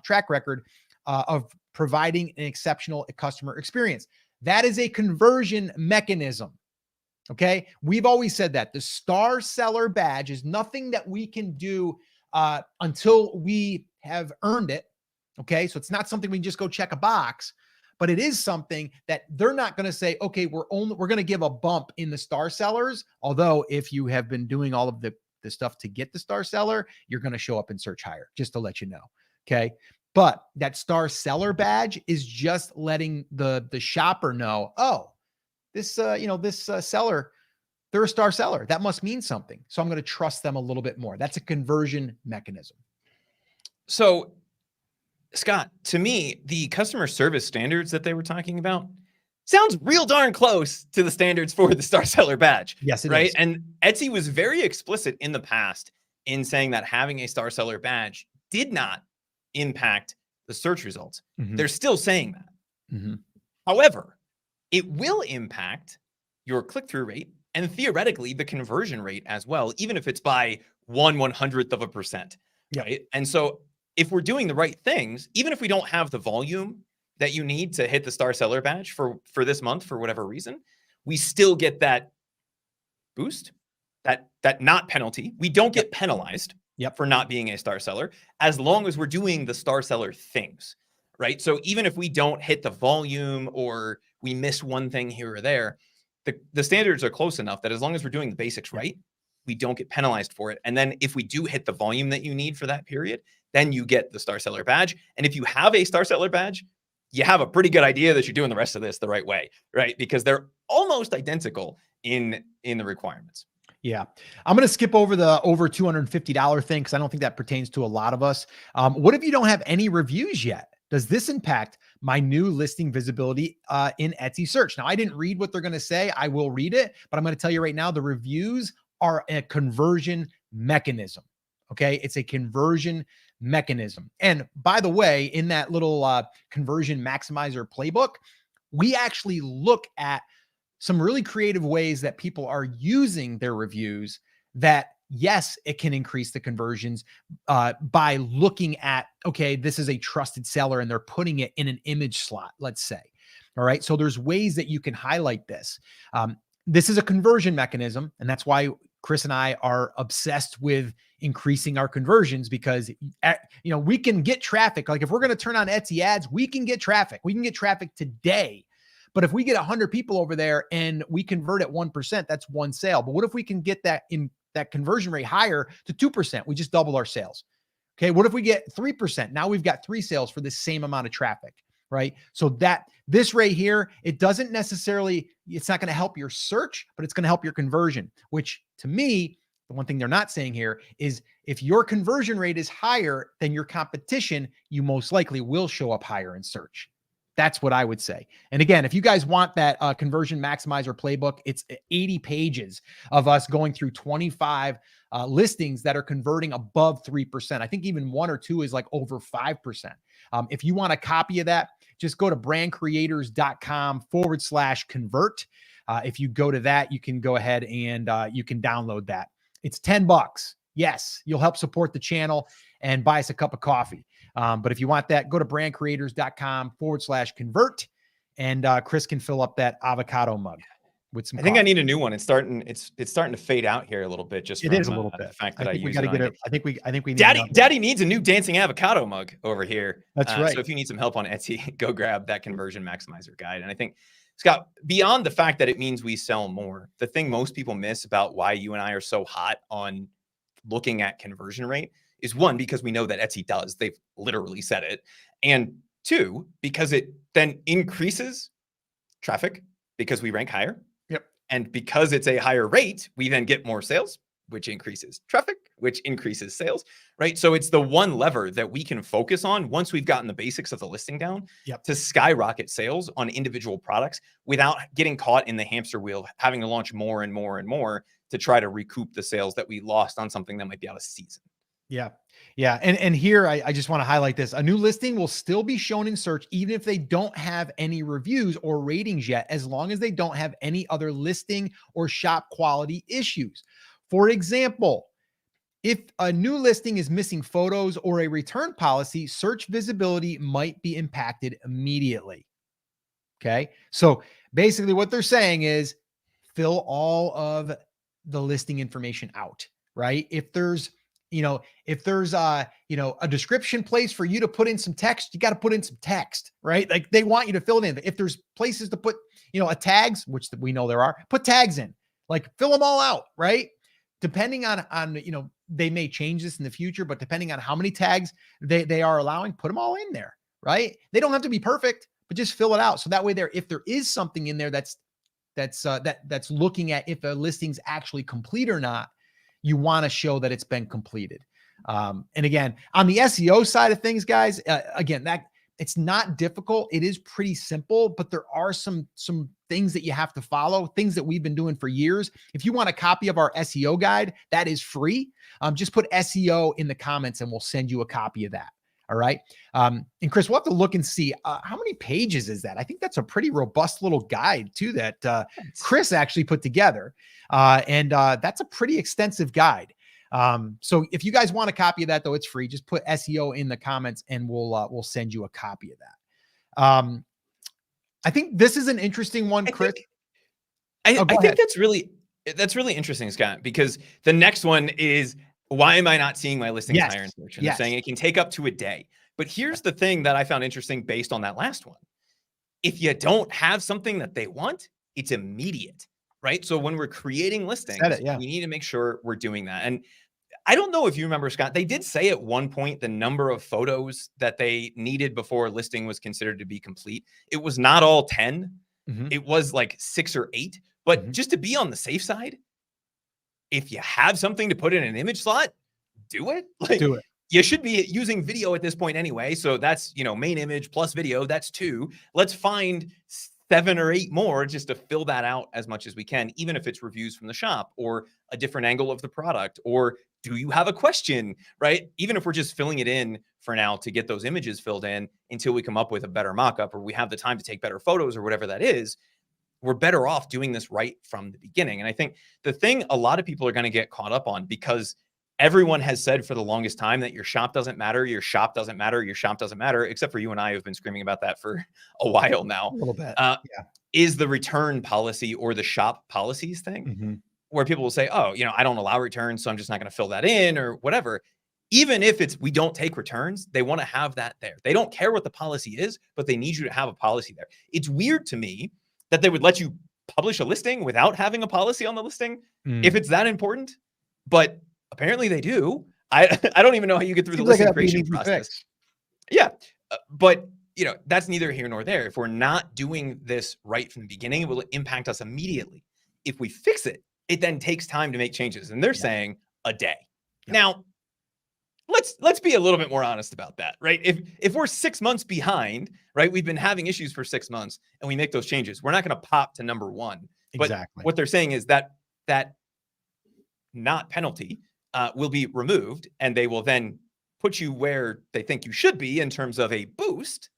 track record of providing an exceptional customer experience. That is a conversion mechanism. Okay. We've always said that the star seller badge is nothing that we can do until we have earned it. Okay. So it's not something we can just go check a box, but it is something that they're not going to say, okay, we're going to give a bump in the star sellers. Although if you have been doing all of the stuff to get the star seller, you're going to show up in search higher, just to let you know. Okay. But that star seller badge is just letting the shopper know, oh, this seller, they're a star seller. That must mean something. So I'm going to trust them a little bit more. That's a conversion mechanism. So, Scott, to me, the customer service standards that they were talking about sounds real darn close to the standards for the star seller badge. Yes, it right? is. And Etsy was very explicit in the past in saying that having a star seller badge did not impact the search results. Mm-hmm. They're still saying that. Mm-hmm. However, it will impact your click-through rate and theoretically the conversion rate as well, even if it's by 1/100%. Yep. Right? And so if we're doing the right things, even if we don't have the volume that you need to hit the star seller badge for this month, for whatever reason, we still get that boost, that not penalty. We don't get penalized for not being a star seller, as long as we're doing the star seller things, right? So even if we don't hit the volume or we miss one thing here or there, the standards are close enough that as long as we're doing the basics right, we don't get penalized for it. And then if we do hit the volume that you need for that period, then you get the star seller badge. And if you have a star seller badge, you have a pretty good idea that you're doing the rest of this the right way, right? Because they're almost identical in the requirements. Yeah. I'm going to skip over the over $250 thing because I don't think that pertains to a lot of us. What if you don't have any reviews yet? Does this impact my new listing visibility in Etsy search? Now, I didn't read what they're going to say. I will read it, but I'm going to tell you right now, the reviews are a conversion mechanism. Okay. It's a conversion mechanism. And by the way, in that little conversion maximizer playbook, we actually look at some really creative ways that people are using their reviews that, yes, it can increase the conversions by looking at, okay, this is a trusted seller and they're putting it in an image slot, let's say. All right. So there's ways that you can highlight this. This is a conversion mechanism. And that's why Chris and I are obsessed with increasing our conversions because, we can get traffic. Like if we're going to turn on Etsy ads, we can get traffic. We can get traffic today. But if we get 100 people over there and we convert at 1%, that's one sale. But what if we can get that conversion rate higher to 2%? We just double our sales. Okay. What if we get 3%? Now we've got 3 sales for the same amount of traffic, right? So this right here, it's not going to help your search, but it's going to help your conversion, which to me, the one thing they're not saying here is if your conversion rate is higher than your competition, you most likely will show up higher in search. That's what I would say. And again, if you guys want that conversion maximizer playbook, it's 80 pages of us going through 25 listings that are converting above 3%. I think even 1 or 2 is like over 5%. If you want a copy of that, just go to brandcreators.com/convert. If you go to that, you can go ahead and you can download that. It's $10. Yes, you'll help support the channel and buy us a cup of coffee. But if you want that, go to brandcreators.com/convert and Chris can fill up that avocado mug with some I think coffee. I need a new one. It's starting to fade out here a little bit. Just it is a little bit. The fact that I think we got to get it. I think we need Daddy needs a new dancing avocado mug over here. That's right. So if you need some help on Etsy, go grab that conversion maximizer guide. And I think, Scott, beyond the fact that it means we sell more, the thing most people miss about why you and I are so hot on looking at conversion rate is 1, because we know that Etsy does. They've literally said it. And 2, because it then increases traffic because we rank higher. Yep. And because it's a higher rate, we then get more sales, which increases traffic, which increases sales, right? So it's the one lever that we can focus on once we've gotten the basics of the listing down to skyrocket sales on individual products without getting caught in the hamster wheel, having to launch more and more and more to try to recoup the sales that we lost on something that might be out of season. Yeah. Yeah. And here I just want to highlight this. A new listing will still be shown in search, even if they don't have any reviews or ratings yet, as long as they don't have any other listing or shop quality issues. For example, if a new listing is missing photos or a return policy, search visibility might be impacted immediately. Okay. So basically what they're saying is fill all of the listing information out, right? If there's a description place for you to put in some text, you got to put in some text, right? Like they want you to fill it in. If there's places to put, a tags, which we know there are, put tags in, like fill them all out, right? Depending on, they may change this in the future, but depending on how many tags they are allowing, put them all in there, right? They don't have to be perfect, but just fill it out. So that way if there is something in there that's looking at if a listing's actually complete or not, you want to show that it's been completed. And again, on the SEO side of things, guys, again, that it's not difficult. It is pretty simple, but there are some things that you have to follow, things that we've been doing for years. If you want a copy of our SEO guide, that is free. Just put SEO in the comments and we'll send you a copy of that. All right. And Chris, we'll have to look and see how many pages is that? I think that's a pretty robust little guide too that Chris actually put together. And that's a pretty extensive guide. So if you guys want a copy of that, though, it's free. Just put SEO in the comments and we'll send you a copy of that. I think this is an interesting one, Chris. I think that's really interesting, Scott, because the next one is, why am I not seeing my listings higher in search? And they're saying it can take up to a day. But here's the thing that I found interesting based on that last one. If you don't have something that they want, it's immediate, right? So when we're creating listings, we need to make sure we're doing that. And I don't know if you remember, Scott, they did say at one point the number of photos that they needed before a listing was considered to be complete. It was not all 10. Mm-hmm. It was like 6 or 8. But just to be on the safe side, if you have something to put in an image slot, do it. Do it. You should be using video at this point anyway. So that's, main image plus video, that's 2. Let's find 7 or 8 more just to fill that out as much as we can, even if it's reviews from the shop or a different angle of the product, or do you have a question, right? Even if we're just filling it in for now to get those images filled in until we come up with a better mock-up or we have the time to take better photos or whatever that is, we're better off doing this right from the beginning. And I think the thing a lot of people are going to get caught up on, because everyone has said for the longest time that your shop doesn't matter, your shop doesn't matter, your shop doesn't matter, except for you and I have been screaming about that for a while now. A little bit. Is the return policy or the shop policies thing, where people will say, oh, I don't allow returns, so I'm just not going to fill that in or whatever. Even if we don't take returns, they want to have that there. They don't care what the policy is, but they need you to have a policy there. It's weird to me that they would let you publish a listing without having a policy on the listing if it's that important, but apparently they do. I don't even know how you get through the listing creation process. Yeah. But that's neither here nor there. If we're not doing this right from the beginning, it will impact us immediately. If we fix it, it then takes time to make changes. And they're saying a day. Now, let's be a little bit more honest about that, right? If we're 6 months behind, right? We've been having issues for 6 months and we make those changes, we're not going to pop to number 1. Exactly. But what they're saying is that not penalty will be removed, and they will then put you where they think you should be in terms of a boost.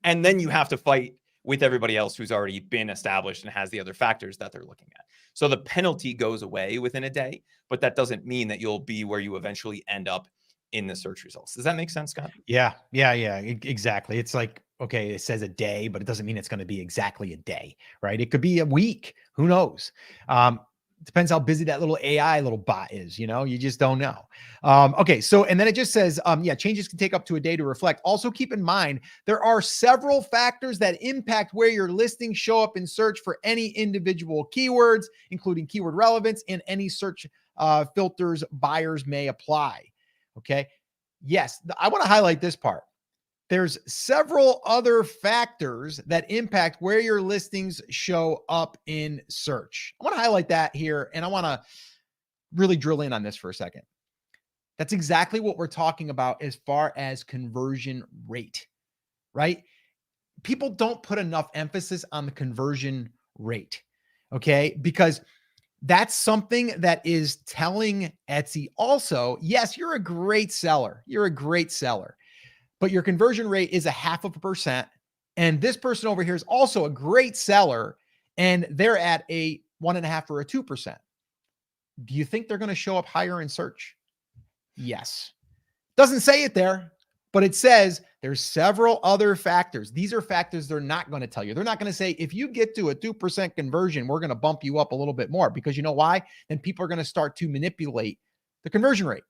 And then you have to fight with everybody else who's already been established and has the other factors that they're looking at. So the penalty goes away within a day, but that doesn't mean that you'll be where you eventually end up in the search results. Does that make sense, Scott? Yeah, exactly. It's like, okay, it says a day, but it doesn't mean it's going to be exactly a day, right? It could be a week. Who knows? Depends how busy that little AI little bot is, you just don't know. Okay. So, and then it just says, changes can take up to a day to reflect. Also keep in mind, there are several factors that impact where your listings show up in search for any individual keywords, including keyword relevance and any search filters buyers may apply. Okay. Yes. I want to highlight this part. There's several other factors that impact where your listings show up in search. I want to highlight that here, and I want to really drill in on this for a second. That's exactly what we're talking about as far as conversion rate, right? People don't put enough emphasis on the conversion rate, okay? Because that's something that is telling Etsy also, yes, you're a great seller. You're a great seller, but your conversion rate is 0.5%. And this person over here is also a great seller, and they're at a 1.5 or a 2%. Do you think they're going to show up higher in search? Yes. Doesn't say it there, but it says there's several other factors. These are factors they're not going to tell you. They're not going to say, if you get to a 2% conversion, we're going to bump you up a little bit more, because you know why? Then people are going to start to manipulate the conversion rate,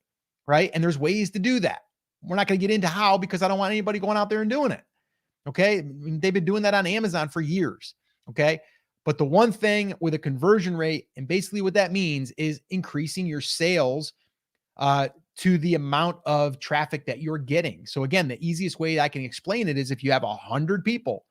right? And there's ways to do that. We're not going to get into how, because I don't want anybody going out there and doing it. Okay. I mean, they've been doing that on Amazon for years. Okay. But the one thing with a conversion rate, and basically what that means, is increasing your sales to the amount of traffic that you're getting. So again, the easiest way I can explain it is if you have 100 people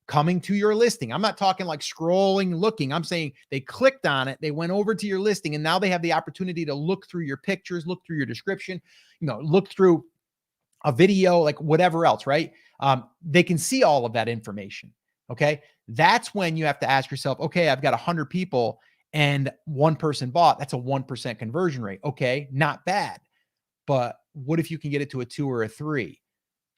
coming to your listing. I'm not talking like scrolling, looking. I'm saying they clicked on it, they went over to your listing, and now they have the opportunity to look through your pictures, look through your description, look through a video, like whatever else, right? They can see all of that information. Okay. That's when you have to ask yourself, okay, I've got 100 people and one person bought. That's a 1% conversion rate. Okay. Not bad. But what if you can get it to a 2 or a 3?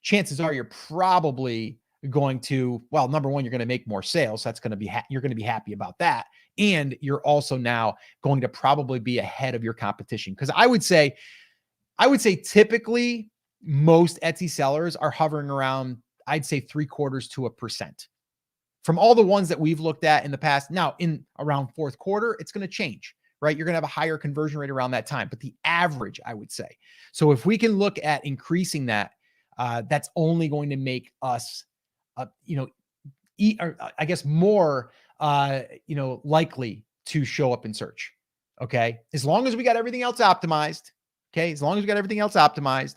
Chances are you're probably going to, well, number one, you're going to make more sales. So that's going to be, you're going to be happy about that. And you're also now going to probably be ahead of your competition. Because I would say typically most Etsy sellers are hovering around, I'd say 0.75 to 1%. From all the ones that we've looked at in the past. Now, in around fourth quarter, it's going to change, right? You're going to have a higher conversion rate around that time, but the average, I would say. So if we can look at increasing that, that's only going to make us, I guess more, likely to show up in search. Okay. As long as we got everything else optimized. Okay. As long as we got everything else optimized,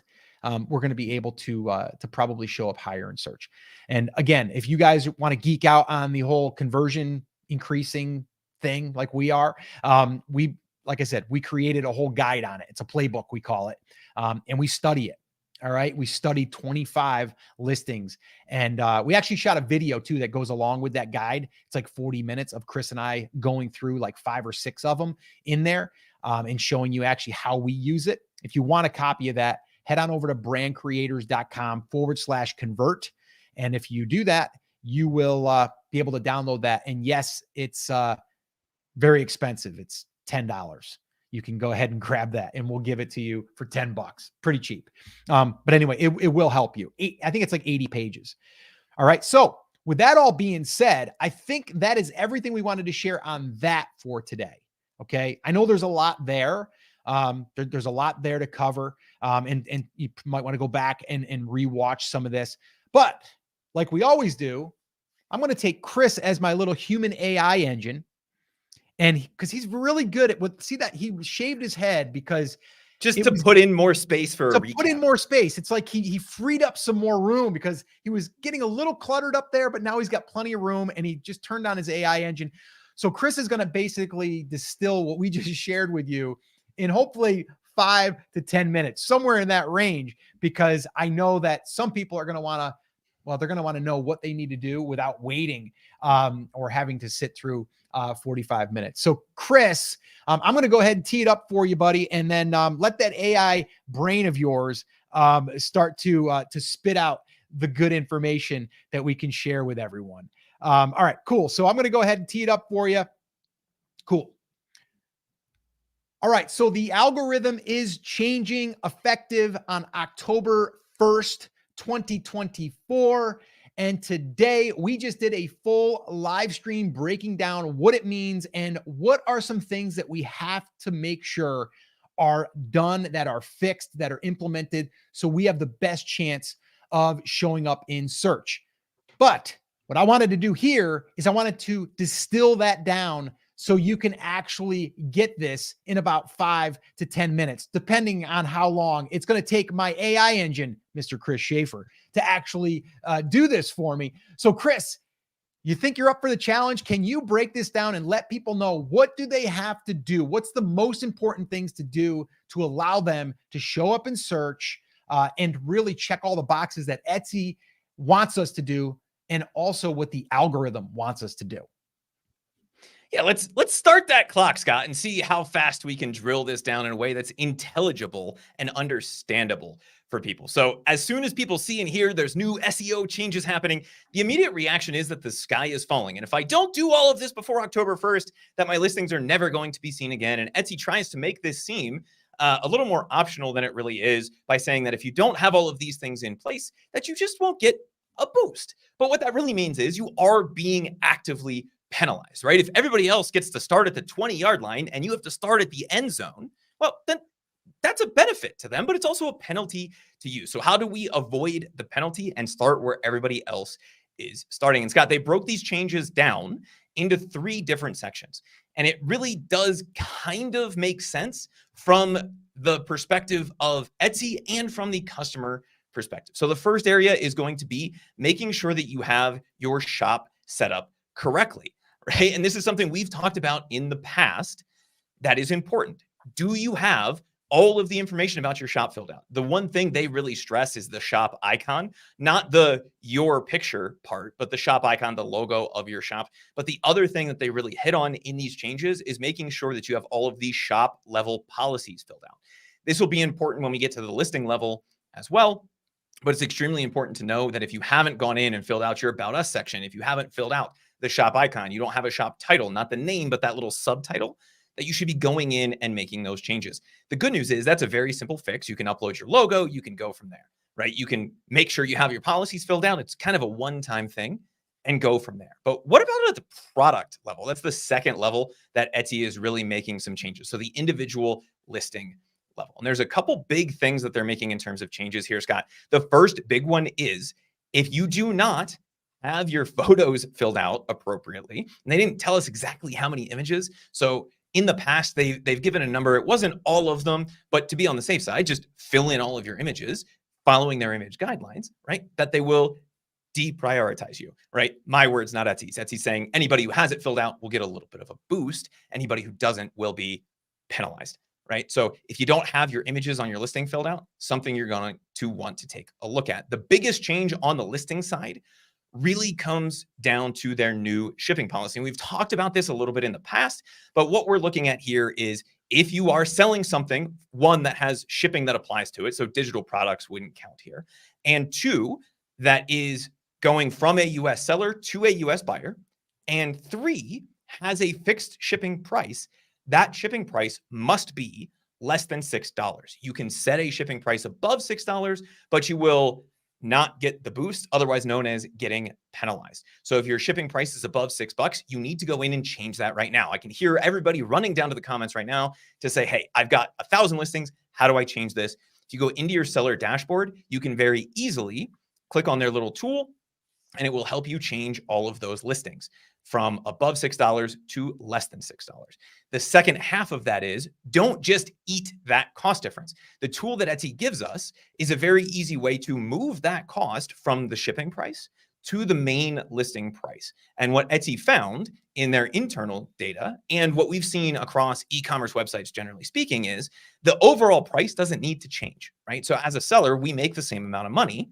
we're going to be able to probably show up higher in search. And again, if you guys want to geek out on the whole conversion increasing thing, like we are, like I said, we created a whole guide on it. It's a playbook, we call it. And we study it. All right. We studied 25 listings, and we actually shot a video too that goes along with that guide. It's like 40 minutes of Chris and I going through like 5 or 6 of them in there, and showing you actually how we use it. If you want a copy of that, head on over to brandcreators.com/convert. And if you do that, you will be able to download that. And yes, it's very expensive. It's $10. You can go ahead and grab that, and we'll give it to you for $10. Pretty cheap. But anyway, it will help you. I think it's like 80 pages. All right. So with that all being said, I think that is everything we wanted to share on that for today. Okay. I know there's a lot there. There's a lot there to cover. And you might want to go back and rewatch some of this. But like we always do, I'm going to take Chris as my little human AI engine. And because he's really good at see that he shaved his head because just to put in more space for a recap. Put in more space. It's like he freed up some more room because he was getting a little cluttered up there, but now he's got plenty of room, and he just turned on his AI engine. So Chris is going to basically distill what we just shared with you in hopefully 5 to 10 minutes, somewhere in that range, because I know that some people are going to want to, they're going to want to know what they need to do without waiting or having to sit through 45 minutes. So Chris, I'm going to go ahead and tee it up for you, buddy. And then let that AI brain of yours start to spit out the good information that we can share with everyone. All right, cool. So I'm going to go ahead and tee it up for you. Cool. All right. So the algorithm is changing, effective on October 1st, 2024. And today we just did a full live stream breaking down what it means and what are some things that we have to make sure are done, that are fixed, that are implemented, so we have the best chance of showing up in search. But what I wanted to do here is I wanted to distill that down so you can actually get this in about 5 to 10 minutes, depending on how long it's going to take my AI engine, Mr. Chris Schaefer, to actually do this for me. So Chris, You think you're up for the challenge? Can you break this down and let people know what do they have to do? What's the most important things to do to allow them to show up in search and really check all the boxes that Etsy wants us to do, and also what the algorithm wants us to do? Yeah, let's start that clock, Scott, and see how fast we can drill this down in a way that's intelligible and understandable for people. So as soon as people see and hear there's new SEO changes happening, the immediate reaction is that the sky is falling. And if I don't do all of this before October 1st, that my listings are never going to be seen again. And Etsy tries to make this seem a little more optional than it really is by saying that if you don't have all of these things in place, that you just won't get a boost. But what that really means is you are being actively penalized, right? If everybody else gets to start at the 20-yard line and you have to start at the end zone, well, then that's a benefit to them, but it's also a penalty to you. So how do we avoid the penalty and start where everybody else is starting? And Scott, they broke these changes down into 3 different sections. And it really does kind of make sense from the perspective of Etsy and from the customer perspective. So the first area is going to be making sure that you have your shop set up correctly, right? And this is something we've talked about in the past that is important. Do you have all of the information about your shop filled out? The one thing they really stress is the shop icon, not the your picture part, but the shop icon, the logo of your shop. But the other thing that they really hit on in these changes is making sure that you have all of these shop level policies filled out. This will be important when we get to the listing level as well. But it's extremely important to know that if you haven't gone in and filled out your About Us section, if you haven't filled out the shop icon, you don't have a shop title, not the name, but that little subtitle, that you should be going in and making those changes. The good news is that's a very simple fix. You can upload your logo, you can go from there, right? You can make sure you have your policies filled out. It's kind of a one-time thing and go from there. But what about at the product level? That's the second level that Etsy is really making some changes. So the individual listing level. And there's a couple big things that they're making in terms of changes here, Scott. The first big one is if you do not have your photos filled out appropriately, and they didn't tell us exactly how many images. So in the past, they've given a number. It wasn't all of them, but to be on the safe side, just fill in all of your images following their image guidelines, right? That they will deprioritize you, right? My words, not Etsy's. Etsy's saying anybody who has it filled out will get a little bit of a boost. Anybody who doesn't will be penalized, right? So if you don't have your images on your listing filled out, something you're going to want to take a look at. The biggest change on the listing side really comes down to their new shipping policy. And we've talked about this a little bit in the past, but what we're looking at here is if you are selling something, one, that has shipping that applies to it, so digital products wouldn't count here, and 2, that is going from a US seller to a US buyer, and 3, has a fixed shipping price, that shipping price must be less than $6. You can set a shipping price above $6, but you will not get the boost, otherwise known as getting penalized. So if your shipping price is above $6, you need to go in and change that right now. I can hear everybody running down to the comments right now to say, hey, I've got 1,000 listings. How do I change this? If you go into your seller dashboard, you can very easily click on their little tool and it will help you change all of those listings from above $6 to less than $6. The second half of that is don't just eat that cost difference. The tool that Etsy gives us is a very easy way to move that cost from the shipping price to the main listing price. And what Etsy found in their internal data and what we've seen across e-commerce websites, generally speaking, is the overall price doesn't need to change, right? So as a seller, we make the same amount of money.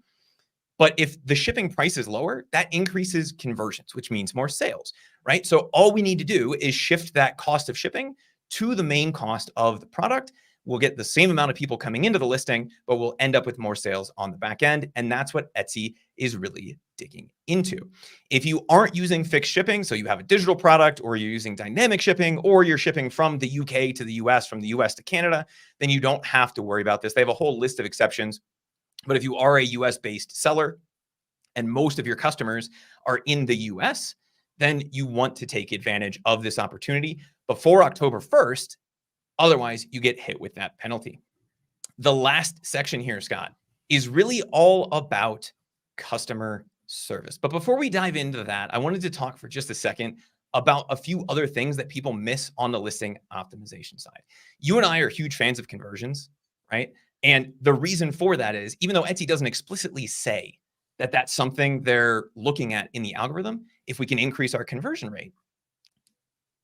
But if the shipping price is lower, that increases conversions, which means more sales, right? So all we need to do is shift that cost of shipping to the main cost of the product. We'll get the same amount of people coming into the listing, but we'll end up with more sales on the back end. And that's what Etsy is really digging into. If you aren't using fixed shipping, so you have a digital product or you're using dynamic shipping or you're shipping from the UK to the US, from the US to Canada, then you don't have to worry about this. They have a whole list of exceptions. But if you are a US-based seller and most of your customers are in the US, then you want to take advantage of this opportunity before October 1st. Otherwise, you get hit with that penalty. The last section here, Scott, is really all about customer service. But before we dive into that, I wanted to talk for just a second about a few other things that people miss on the listing optimization side. You and I are huge fans of conversions, right? And the reason for that is, even though Etsy doesn't explicitly say that that's something they're looking at in the algorithm. If we can increase our conversion rate,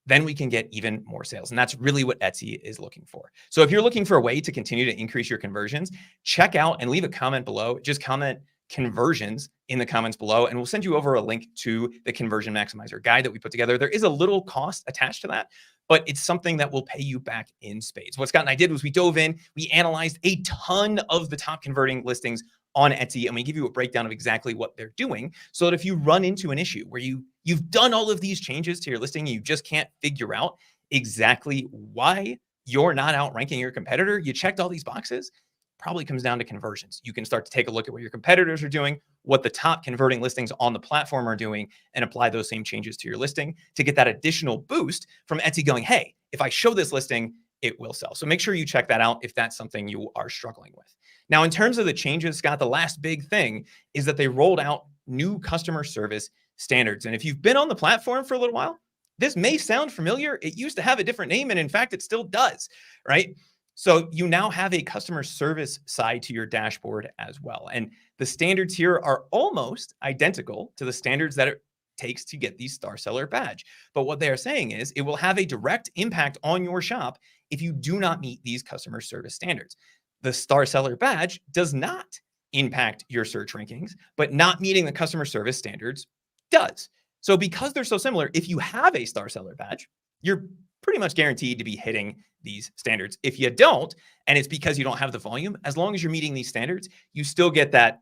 then we can get even more sales. And that's really what Etsy is looking for. So if you're looking for a way to continue to increase your conversions, check out and leave a comment below. Just comment conversions in the comments below, and we'll send you over a link to the conversion maximizer guide that we put together. There is a little cost attached to that, but it's something that will pay you back in spades. What Scott and I did was we dove in, we analyzed a ton of the top converting listings on Etsy, and we give you a breakdown of exactly what they're doing, so that if you run into an issue where you've done all of these changes to your listing, and you just can't figure out exactly why you're not outranking your competitor, you checked all these boxes, probably comes down to conversions. You can start to take a look at what your competitors are doing, what the top converting listings on the platform are doing, and apply those same changes to your listing to get that additional boost from Etsy going, hey, if I show this listing, it will sell. So make sure you check that out if that's something you are struggling with. Now, in terms of the changes, Scott, the last big thing is that they rolled out new customer service standards. And if you've been on the platform for a little while, this may sound familiar. It used to have a different name, and in fact, it still does, right? So you now have a customer service side to your dashboard as well. And the standards here are almost identical to the standards that it takes to get the Star Seller badge. But what they are saying is it will have a direct impact on your shop if you do not meet these customer service standards. The Star Seller badge does not impact your search rankings, but not meeting the customer service standards does. So because they're so similar, if you have a Star Seller badge, you're pretty much guaranteed to be hitting these standards. If you don't, and it's because you don't have the volume, as long as you're meeting these standards, you still get that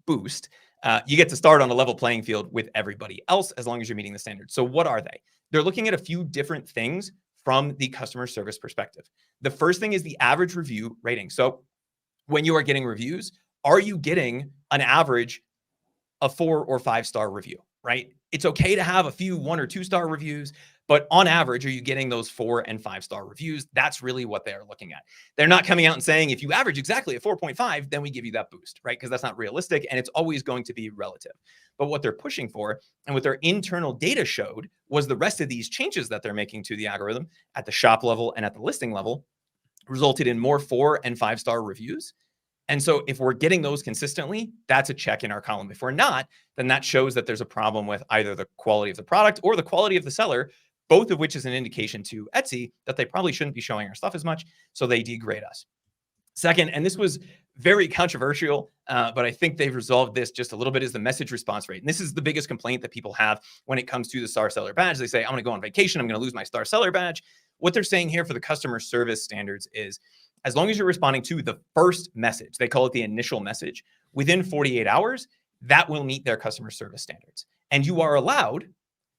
boost. You get to start on a level playing field with everybody else as long as you're meeting the standards. So what are they? They're looking at a few different things from the customer service perspective. The first thing is the average review rating. So when you are getting reviews, are you getting an average of 4 or 5 star review, right? It's okay to have a few 1 or 2 star reviews, but on average, are you getting those 4 and 5 star reviews? That's really what they're looking at. They're not coming out and saying, if you average exactly at 4.5, then we give you that boost, right? Because that's not realistic, and it's always going to be relative. But what they're pushing for, and what their internal data showed, was the rest of these changes that they're making to the algorithm at the shop level and at the listing level resulted in more 4 and 5 star reviews. And so if we're getting those consistently, that's a check in our column. If we're not, then that shows that there's a problem with either the quality of the product or the quality of the seller, both of which is an indication to Etsy that they probably shouldn't be showing our stuff as much, so they degrade us. Second, and this was very controversial, but I think they've resolved this just a little bit, is the message response rate. And this is the biggest complaint that people have when it comes to the Star Seller badge. They say, I'm going to go on vacation, I'm going to lose my Star Seller badge. What they're saying here for the customer service standards is, as long as you're responding to the first message, they call it the initial message, within 48 hours, that will meet their customer service standards. And you are allowed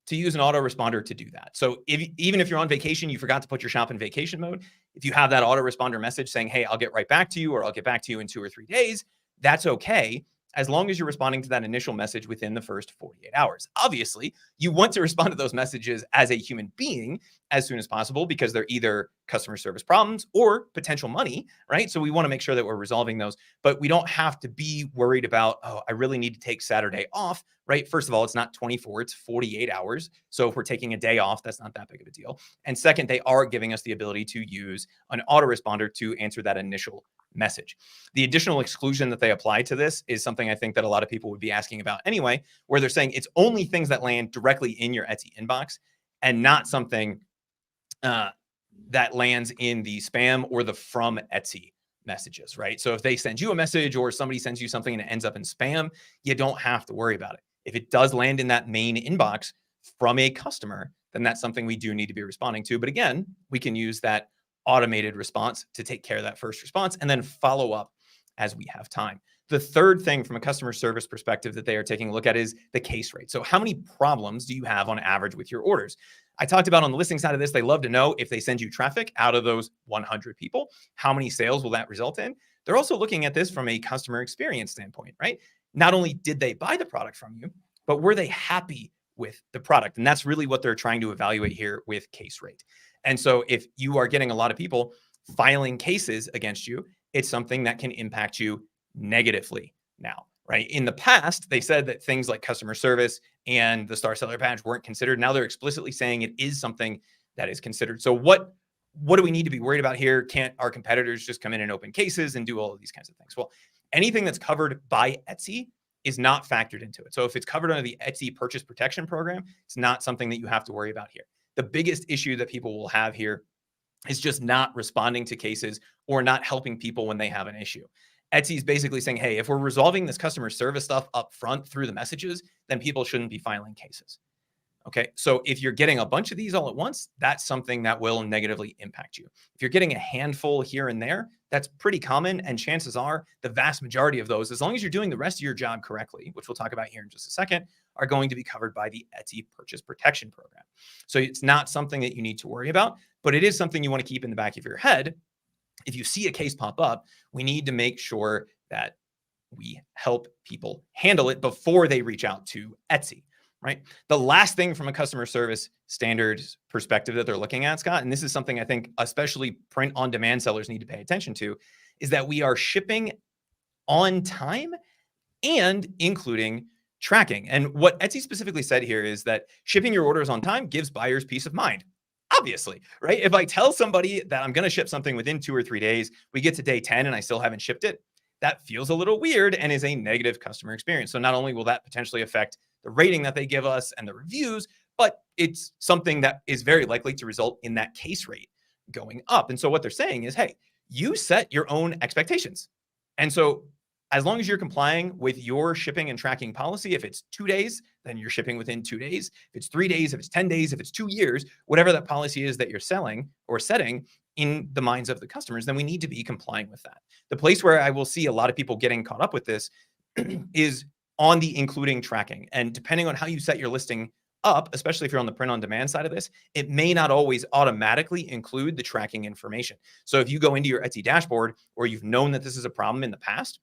to use an autoresponder to do that. So even if you're on vacation, you forgot to put your shop in vacation mode, if you have that autoresponder message saying, hey, I'll get right back to you, or I'll get back to you in 2 or 3 days, that's okay, as long as you're responding to that initial message within the first 48 hours. Obviously, you want to respond to those messages as a human being as soon as possible, because they're either customer service problems or potential money, right? So we want to make sure that we're resolving those, but we don't have to be worried about, oh, I really need to take Saturday off, right? First of all, it's not 24, it's 48 hours. So if we're taking a day off, that's not that big of a deal. And second, they are giving us the ability to use an autoresponder to answer that initial message. The additional exclusion that they apply to this is something I think that a lot of people would be asking about anyway, where they're saying it's only things that land directly in your Etsy inbox and not something that lands in the spam or the from Etsy messages, right? So if they send you a message or somebody sends you something and it ends up in spam, you don't have to worry about it. If it does land in that main inbox from a customer, then that's something we do need to be responding to. But again, we can use that automated response to take care of that first response and then follow up as we have time. The third thing from a customer service perspective that they are taking a look at is the case rate. So how many problems do you have on average with your orders? I talked about on the listing side of this, they love to know if they send you traffic out of those 100 people, how many sales will that result in? They're also looking at this from a customer experience standpoint, right? Not only did they buy the product from you, but were they happy with the product? And that's really what they're trying to evaluate here with case rate. And so if you are getting a lot of people filing cases against you, it's something that can impact you negatively now, right? In the past, they said that things like customer service and the Star Seller badge weren't considered. Now they're explicitly saying it is something that is considered. So what do we need to be worried about here? Can't our competitors just come in and open cases and do all of these kinds of things? Well, anything that's covered by Etsy is not factored into it. So if it's covered under the Etsy purchase protection program, it's not something that you have to worry about here. The biggest issue that people will have here is just not responding to cases or not helping people when they have an issue. Etsy is basically saying, hey, if we're resolving this customer service stuff up front through the messages, then people shouldn't be filing cases. Okay, so if you're getting a bunch of these all at once, that's something that will negatively impact you. If you're getting a handful here and there, that's pretty common. And chances are the vast majority of those, as long as you're doing the rest of your job correctly, which we'll talk about here in just a second, are going to be covered by the Etsy purchase protection program. So it's not something that you need to worry about, but it is something you want to keep in the back of your head. If you see a case pop up, we need to make sure that we help people handle it before they reach out to Etsy. Right. The last thing from a customer service standards perspective that they're looking at, Scott, and this is something I think especially print on demand sellers need to pay attention to, is that we are shipping on time and including tracking. And what Etsy specifically said here is that shipping your orders on time gives buyers peace of mind. Obviously, right? If I tell somebody that I'm going to ship something within 2 or 3 days, we get to day 10 and I still haven't shipped it, that feels a little weird and is a negative customer experience. So not only will that potentially affect the rating that they give us and the reviews, but it's something that is very likely to result in that case rate going up. And so what they're saying is, hey, you set your own expectations. And so as long as you're complying with your shipping and tracking policy, if it's 2 days, then you're shipping within 2 days. If it's 3 days, if it's 10 days, if it's 2 years, whatever that policy is that you're selling or setting in the minds of the customers, then we need to be complying with that. The place where I will see a lot of people getting caught up with this is on the including tracking. And depending on how you set your listing up, especially if you're on the print on demand side of this, it may not always automatically include the tracking information. So if you go into your Etsy dashboard or you've known that this is a problem in the past,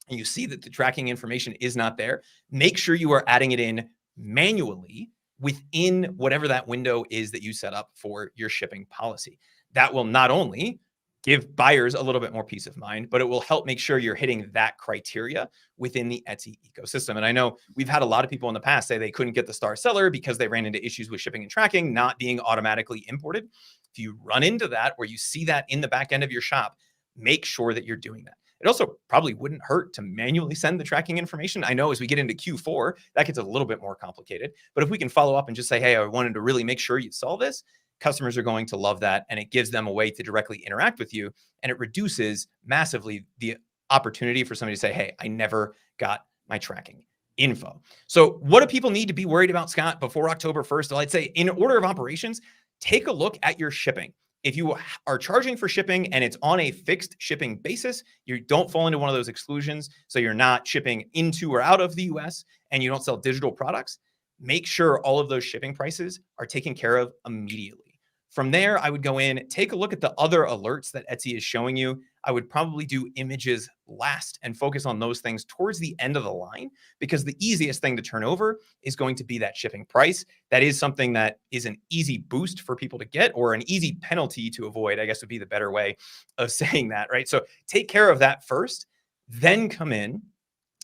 and you see that the tracking information is not there, make sure you are adding it in manually within whatever that window is that you set up for your shipping policy. That will not only give buyers a little bit more peace of mind, but it will help make sure you're hitting that criteria within the Etsy ecosystem. And I know we've had a lot of people in the past say they couldn't get the star seller because they ran into issues with shipping and tracking not being automatically imported. If you run into that or you see that in the back end of your shop, make sure that you're doing that. It also probably wouldn't hurt to manually send the tracking information. I know as we get into Q4, that gets a little bit more complicated. But if we can follow up and just say, hey, I wanted to really make sure you saw this, customers are going to love that. And it gives them a way to directly interact with you. And it reduces massively the opportunity for somebody to say, hey, I never got my tracking info. So what do people need to be worried about, Scott, before October 1st? Well, I'd say in order of operations, take a look at your shipping. If you are charging for shipping and it's on a fixed shipping basis, you don't fall into one of those exclusions. So you're not shipping into or out of the US and you don't sell digital products, make sure all of those shipping prices are taken care of immediately. From there, I would go in, take a look at the other alerts that Etsy is showing you. I would probably do images last and focus on those things towards the end of the line, because the easiest thing to turn over is going to be that shipping price. That is something that is an easy boost for people to get, or an easy penalty to avoid, I guess would be the better way of saying that, right? So take care of that first, then come in,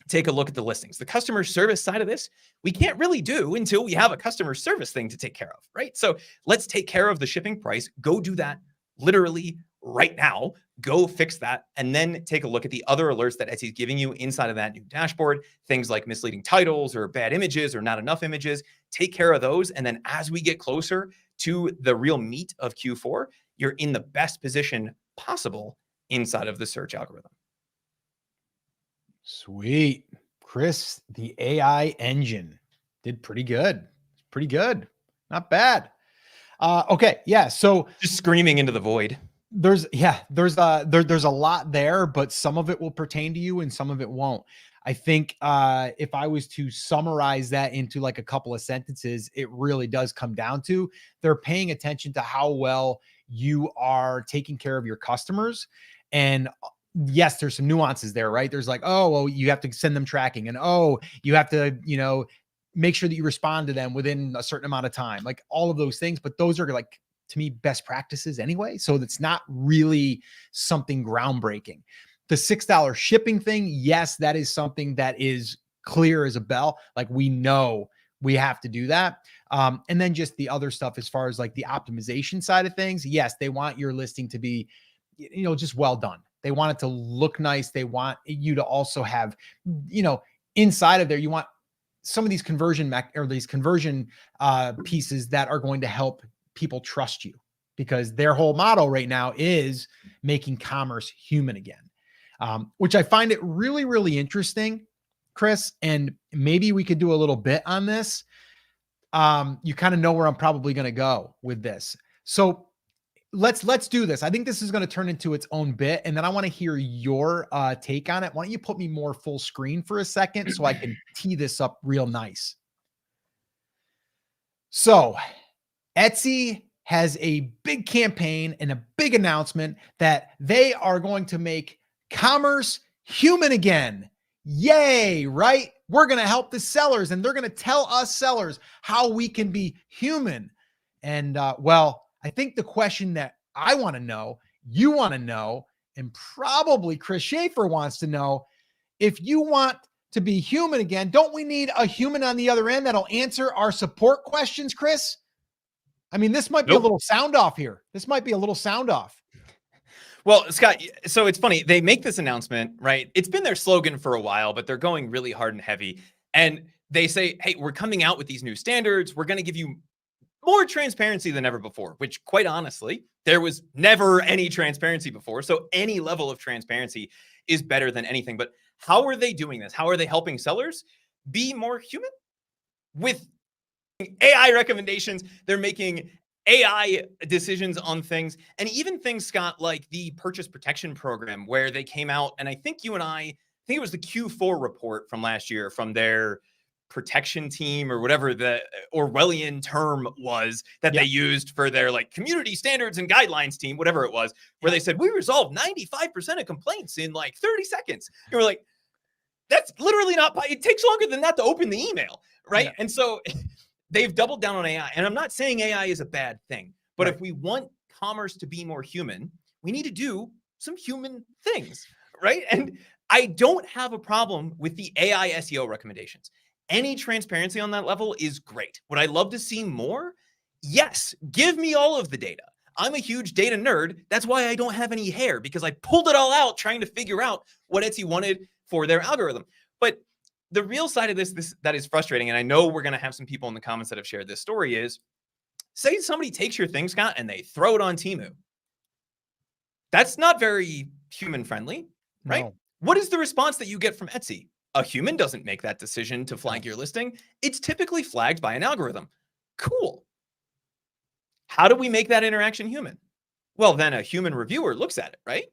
take a look at the listings. The customer service side of this, we can't really do until we have a customer service thing to take care of, right? So let's take care of the shipping price. Go do that literally right now. Go fix that. And then take a look at the other alerts that Etsy is giving you inside of that new dashboard. Things like misleading titles or bad images or not enough images. Take care of those. And then as we get closer to the real meat of Q4, you're in the best position possible inside of the search algorithm. Sweet. Chris, the AI engine did pretty good. Pretty good. Not bad. Okay. Yeah. So just screaming into the void. There's a lot there, but some of it will pertain to you and some of it won't. I think if I was to summarize that into like a couple of sentences, it really does come down to they're paying attention to how well you are taking care of your customers. And yes, there's some nuances there, right? There's like, oh, well, you have to send them tracking, and oh, you have to, make sure that you respond to them within a certain amount of time, like all of those things. But those are like, to me, best practices anyway. So that's not really something groundbreaking. The $6 shipping thing, yes, that is something that is clear as a bell. Like we know we have to do that. And then just the other stuff as far as like the optimization side of things. Yes, they want your listing to be, just well done. They want it to look nice. They want you to also have, inside of there, you want some of these conversion pieces that are going to help people trust you, because their whole motto right now is making commerce human again, which I find it really, really interesting, Chris. And maybe we could do a little bit on this. You kind of know where I'm probably going to go with this. So let's do this. I think this is going to turn into its own bit, and then I want to hear your take on it. Why don't you put me more full screen for a second so I can tee this up real nice? So Etsy has a big campaign and a big announcement that they are going to make commerce human again. Yay, right? We're going to help the sellers, and they're going to tell us sellers how we can be human. And well, I think the question that I want to know, you want to know, and probably Chris Schaefer wants to know, if you want to be human again, don't we need a human on the other end that'll answer our support questions, Chris? I mean, this might be a little sound off here. This might be a little sound off. Well, Scott, so it's funny. They make this announcement, right? It's been their slogan for a while, but they're going really hard and heavy. And they say, hey, we're coming out with these new standards. We're going to give you more transparency than ever before, which quite honestly, there was never any transparency before. So any level of transparency is better than anything. But how are they doing this? How are they helping sellers be more human? With AI recommendations, they're making AI decisions on things, and even things, Scott, like the purchase protection program, where they came out, and I think I think it was the Q4 report from last year from their protection team, or whatever the Orwellian term was that they used for their like community standards and guidelines team, whatever it was, where they said, we resolved 95% of complaints in like 30 seconds. And we're like, that's literally not, it takes longer than that to open the email, right? Yeah. And so they've doubled down on AI. And I'm not saying AI is a bad thing, but if we want commerce to be more human, we need to do some human things, right? And I don't have a problem with the AI SEO recommendations. Any transparency on that level is great. Would I love to see more? Yes, give me all of the data. I'm a huge data nerd. That's why I don't have any hair, because I pulled it all out trying to figure out what Etsy wanted for their algorithm. But the real side of this that is frustrating, and I know we're going to have some people in the comments that have shared this story, is say somebody takes your thing, Scott, and they throw it on Temu. That's not very human friendly, right? No. What is the response that you get from Etsy? A human doesn't make that decision to flag your listing. It's typically flagged by an algorithm. Cool. How do we make that interaction human? Well, then a human reviewer looks at it, right?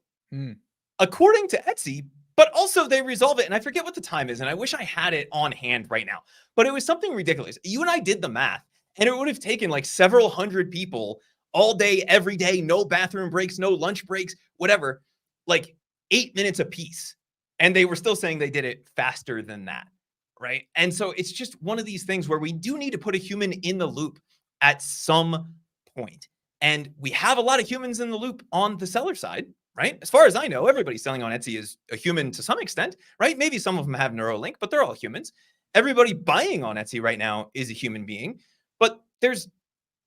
According to Etsy, but also they resolve it. And I forget what the time is, and I wish I had it on hand right now, but it was something ridiculous. You and I did the math, and it would have taken like several hundred people all day, every day, no bathroom breaks, no lunch breaks, whatever, like 8 minutes a piece. And they were still saying they did it faster than that, right? And so it's just one of these things where we do need to put a human in the loop at some point. And we have a lot of humans in the loop on the seller side, right? As far as I know, everybody selling on Etsy is a human to some extent, right? Maybe some of them have Neuralink, but they're all humans. Everybody buying on Etsy right now is a human being, but there's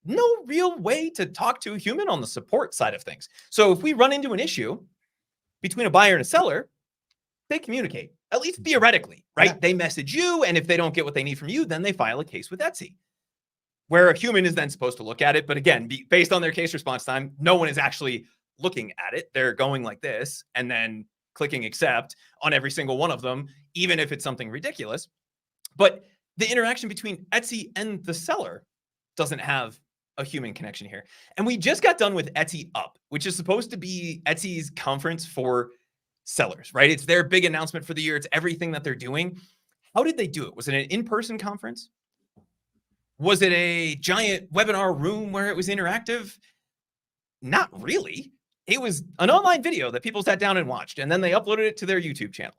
no real way to talk to a human on the support side of things. So if we run into an issue between a buyer and a seller, they communicate, at least theoretically, right? Yeah. They message you, and if they don't get what they need from you, then they file a case with Etsy, where a human is then supposed to look at it. But again, based on their case response time, no one is actually looking at it. They're going like this and then clicking accept on every single one of them, even if it's something ridiculous. But the interaction between Etsy and the seller doesn't have a human connection here. And we just got done with Etsy Up, which is supposed to be Etsy's conference for sellers, right? It's their big announcement for the year. It's everything that they're doing. How did they do it? Was it an in-person conference? Was it a giant webinar room where it was interactive? Not really. It was an online video that people sat down and watched, and then they uploaded it to their YouTube channel.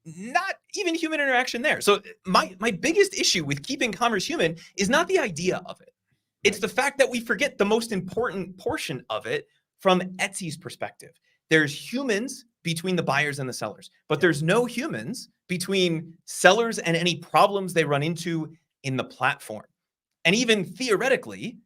Not even human interaction there. So my biggest issue with keeping commerce human is not the idea of it. It's the fact that we forget the most important portion of it from Etsy's perspective. There's humans between the buyers and the sellers, but there's no humans between sellers and any problems they run into in the platform. And even theoretically,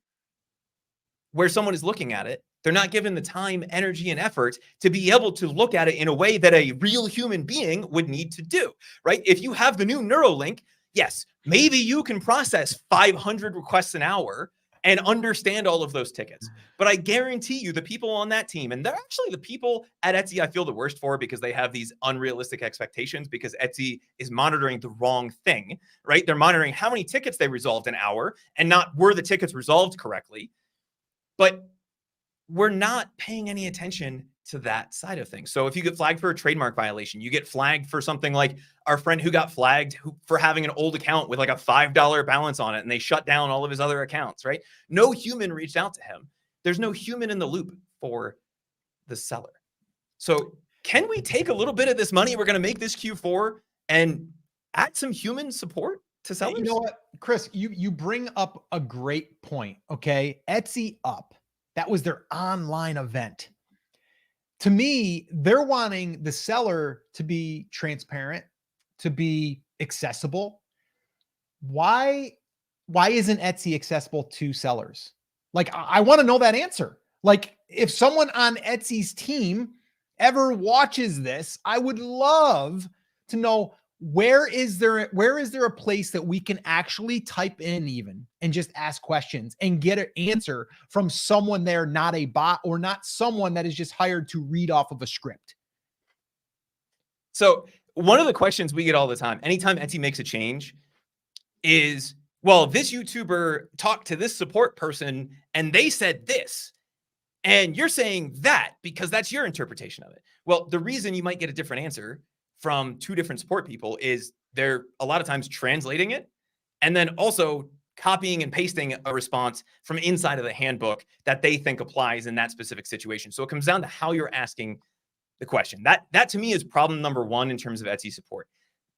where someone is looking at it, They're not given the time, energy, and effort to be able to look at it in a way that a real human being would need to do, right? If you have the new Neuralink, yes, maybe you can process 500 requests an hour and understand all of those tickets. But I guarantee you the people on that team, and they're actually the people at Etsy I feel the worst for, because they have these unrealistic expectations, because Etsy is monitoring the wrong thing, right? They're monitoring how many tickets they resolved an hour and not were the tickets resolved correctly. But we're not paying any attention to that side of things. So if you get flagged for a trademark violation, you get flagged for something like our friend who got flagged for having an old account with like a $5 balance on it, and they shut down all of his other accounts, right? No human reached out to him. There's no human in the loop for the seller. So can we take a little bit of this money we're going to make this Q4 and add some human support to sellers? You know what, Chris, you bring up a great point. Okay. Etsy Up. That was their online event. To me, they're wanting the seller to be transparent, to be accessible. Why isn't Etsy accessible to sellers? Like, I want to know that answer. Like, if someone on Etsy's team ever watches this, I would love to know, where is there a place that we can actually type in even and just ask questions and get an answer from someone there, not a bot or not someone that is just hired to read off of a script? So one of the questions we get all the time, anytime Etsy makes a change, is, well, this YouTuber talked to this support person and they said this, and you're saying that because that's your interpretation of it. Well, the reason you might get a different answer from two different support people is they're a lot of times translating it and then also copying and pasting a response from inside of the handbook that they think applies in that specific situation. So it comes down to how you're asking the question. That to me is problem number one in terms of Etsy support.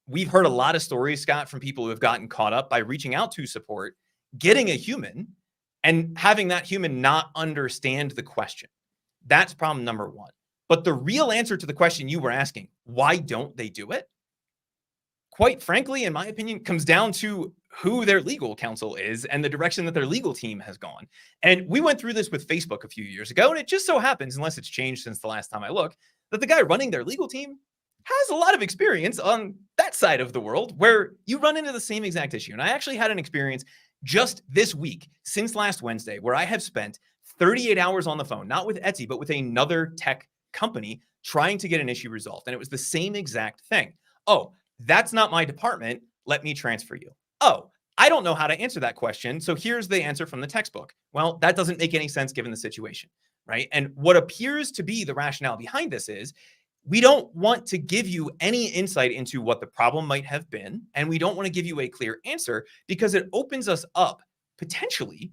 We've heard a lot of stories, Scott, from people who have gotten caught up by reaching out to support, getting a human, and having that human not understand the question. That's problem number one. But the real answer to the question you were asking, why don't they do it? Quite frankly, in my opinion, comes down to who their legal counsel is and the direction that their legal team has gone. And we went through this with Facebook a few years ago, and it just so happens, unless it's changed since the last time I looked, that the guy running their legal team has a lot of experience on that side of the world where you run into the same exact issue. And I actually had an experience just this week, since last Wednesday, where I have spent 38 hours on the phone, not with Etsy, but with another tech company trying to get an issue resolved. And it was the same exact thing. Oh, that's not my department. Let me transfer you. Oh, I don't know how to answer that question. So here's the answer from the textbook. Well, that doesn't make any sense given the situation, right? And what appears to be the rationale behind this is we don't want to give you any insight into what the problem might have been. And we don't want to give you a clear answer because it opens us up potentially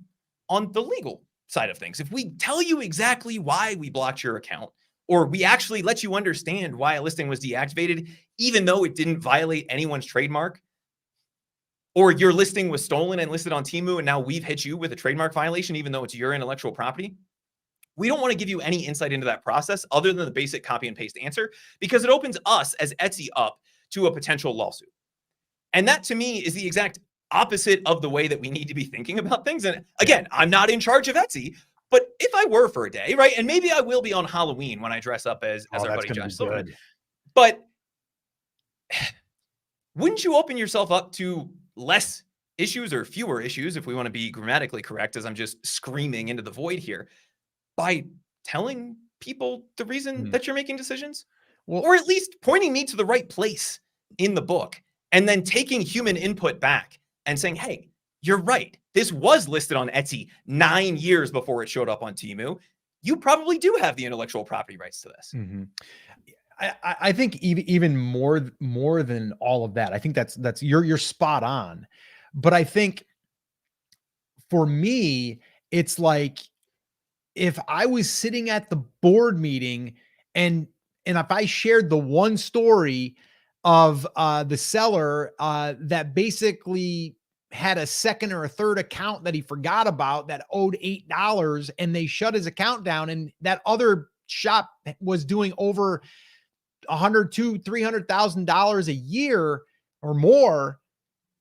on the legal side of things. If we tell you exactly why we blocked your account, or we actually let you understand why a listing was deactivated, even though it didn't violate anyone's trademark, or your listing was stolen and listed on Temu, and now we've hit you with a trademark violation, even though it's your intellectual property, we don't want to give you any insight into that process other than the basic copy and paste answer, because it opens us as Etsy up to a potential lawsuit. And that to me is the exact opposite of the way that we need to be thinking about things. And again, I'm not in charge of Etsy, but if I were for a day, right? And maybe I will be on Halloween when I dress up as our buddy Josh Silverman. But wouldn't you open yourself up to less issues or fewer issues, if we want to be grammatically correct, as I'm just screaming into the void here, by telling people the reason that you're making decisions? Well, or at least pointing me to the right place in the book and then taking human input back and saying, hey, you're right. This was listed on Etsy 9 years before it showed up on Temu. You probably do have the intellectual property rights to this. Mm-hmm. I think even more than all of that, I think that's you're spot on. But I think for me, it's like, if I was sitting at the board meeting and if I shared the one story of the seller that basically had a second or a third account that he forgot about that owed $8, and they shut his account down, and that other shop was doing over $100,000 to $300,000 a year or more,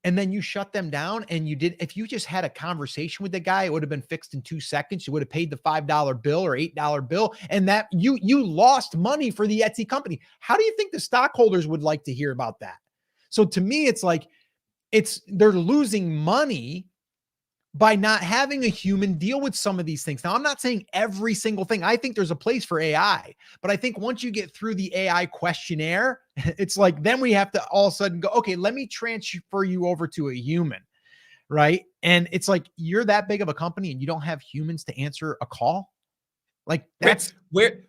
and then you shut them down, and if you just had a conversation with the guy, it would have been fixed in 2 seconds. You would have paid the $5 bill or $8 bill, and that you lost money for the Etsy company. How do you think the stockholders would like to hear about that? So to me, it's like, they're losing money by not having a human deal with some of these things. Now, I'm not saying every single thing. I think there's a place for AI, but I think once you get through the AI questionnaire, it's like, then we have to all of a sudden go, okay, let me transfer you over to a human, right? And it's like, you're that big of a company and you don't have humans to answer a call? Like, that's where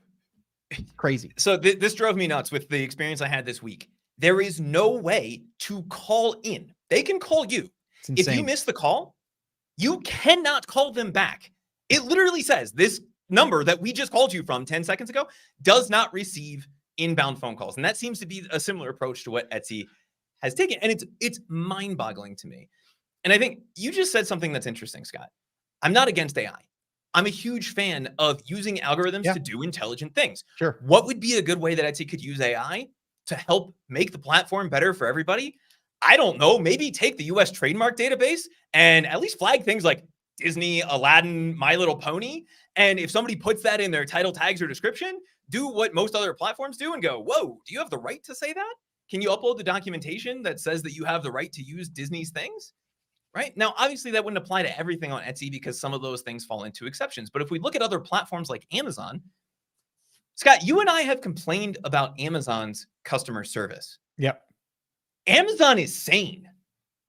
crazy. So this drove me nuts with the experience I had this week. There is no way to call in. They can call you. If you miss the call, you cannot call them back. It literally says this number that we just called you from 10 seconds ago does not receive inbound phone calls. And that seems to be a similar approach to what Etsy has taken. And it's mind-boggling to me. And I think you just said something that's interesting, Scott. I'm not against AI. I'm a huge fan of using algorithms to do intelligent things. Sure. What would be a good way that Etsy could use AI to help make the platform better for everybody? I don't know, maybe take the US trademark database and at least flag things like Disney, Aladdin, My Little Pony. And if somebody puts that in their title tags or description, do what most other platforms do and go, whoa, do you have the right to say that? Can you upload the documentation that says that you have the right to use Disney's things? Right? Now, obviously that wouldn't apply to everything on Etsy because some of those things fall into exceptions. But if we look at other platforms like Amazon, Scott, you and I have complained about Amazon's customer service. Yep. Amazon is sane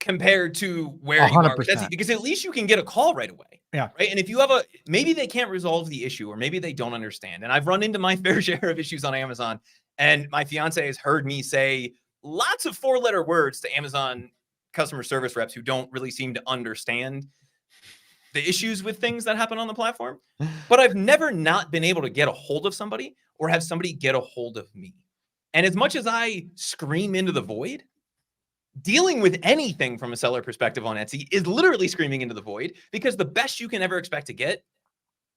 compared to where 100%. you are with Etsy, because at least you can get a call right away. Yeah. Right. And if you have maybe they can't resolve the issue or maybe they don't understand. And I've run into my fair share of issues on Amazon, and my fiance has heard me say lots of 4-letter words to Amazon customer service reps who don't really seem to understand the issues with things that happen on the platform. But I've never not been able to get a hold of somebody or have somebody get a hold of me. And as much as I scream into the void, dealing with anything from a seller perspective on Etsy is literally screaming into the void, because the best you can ever expect to get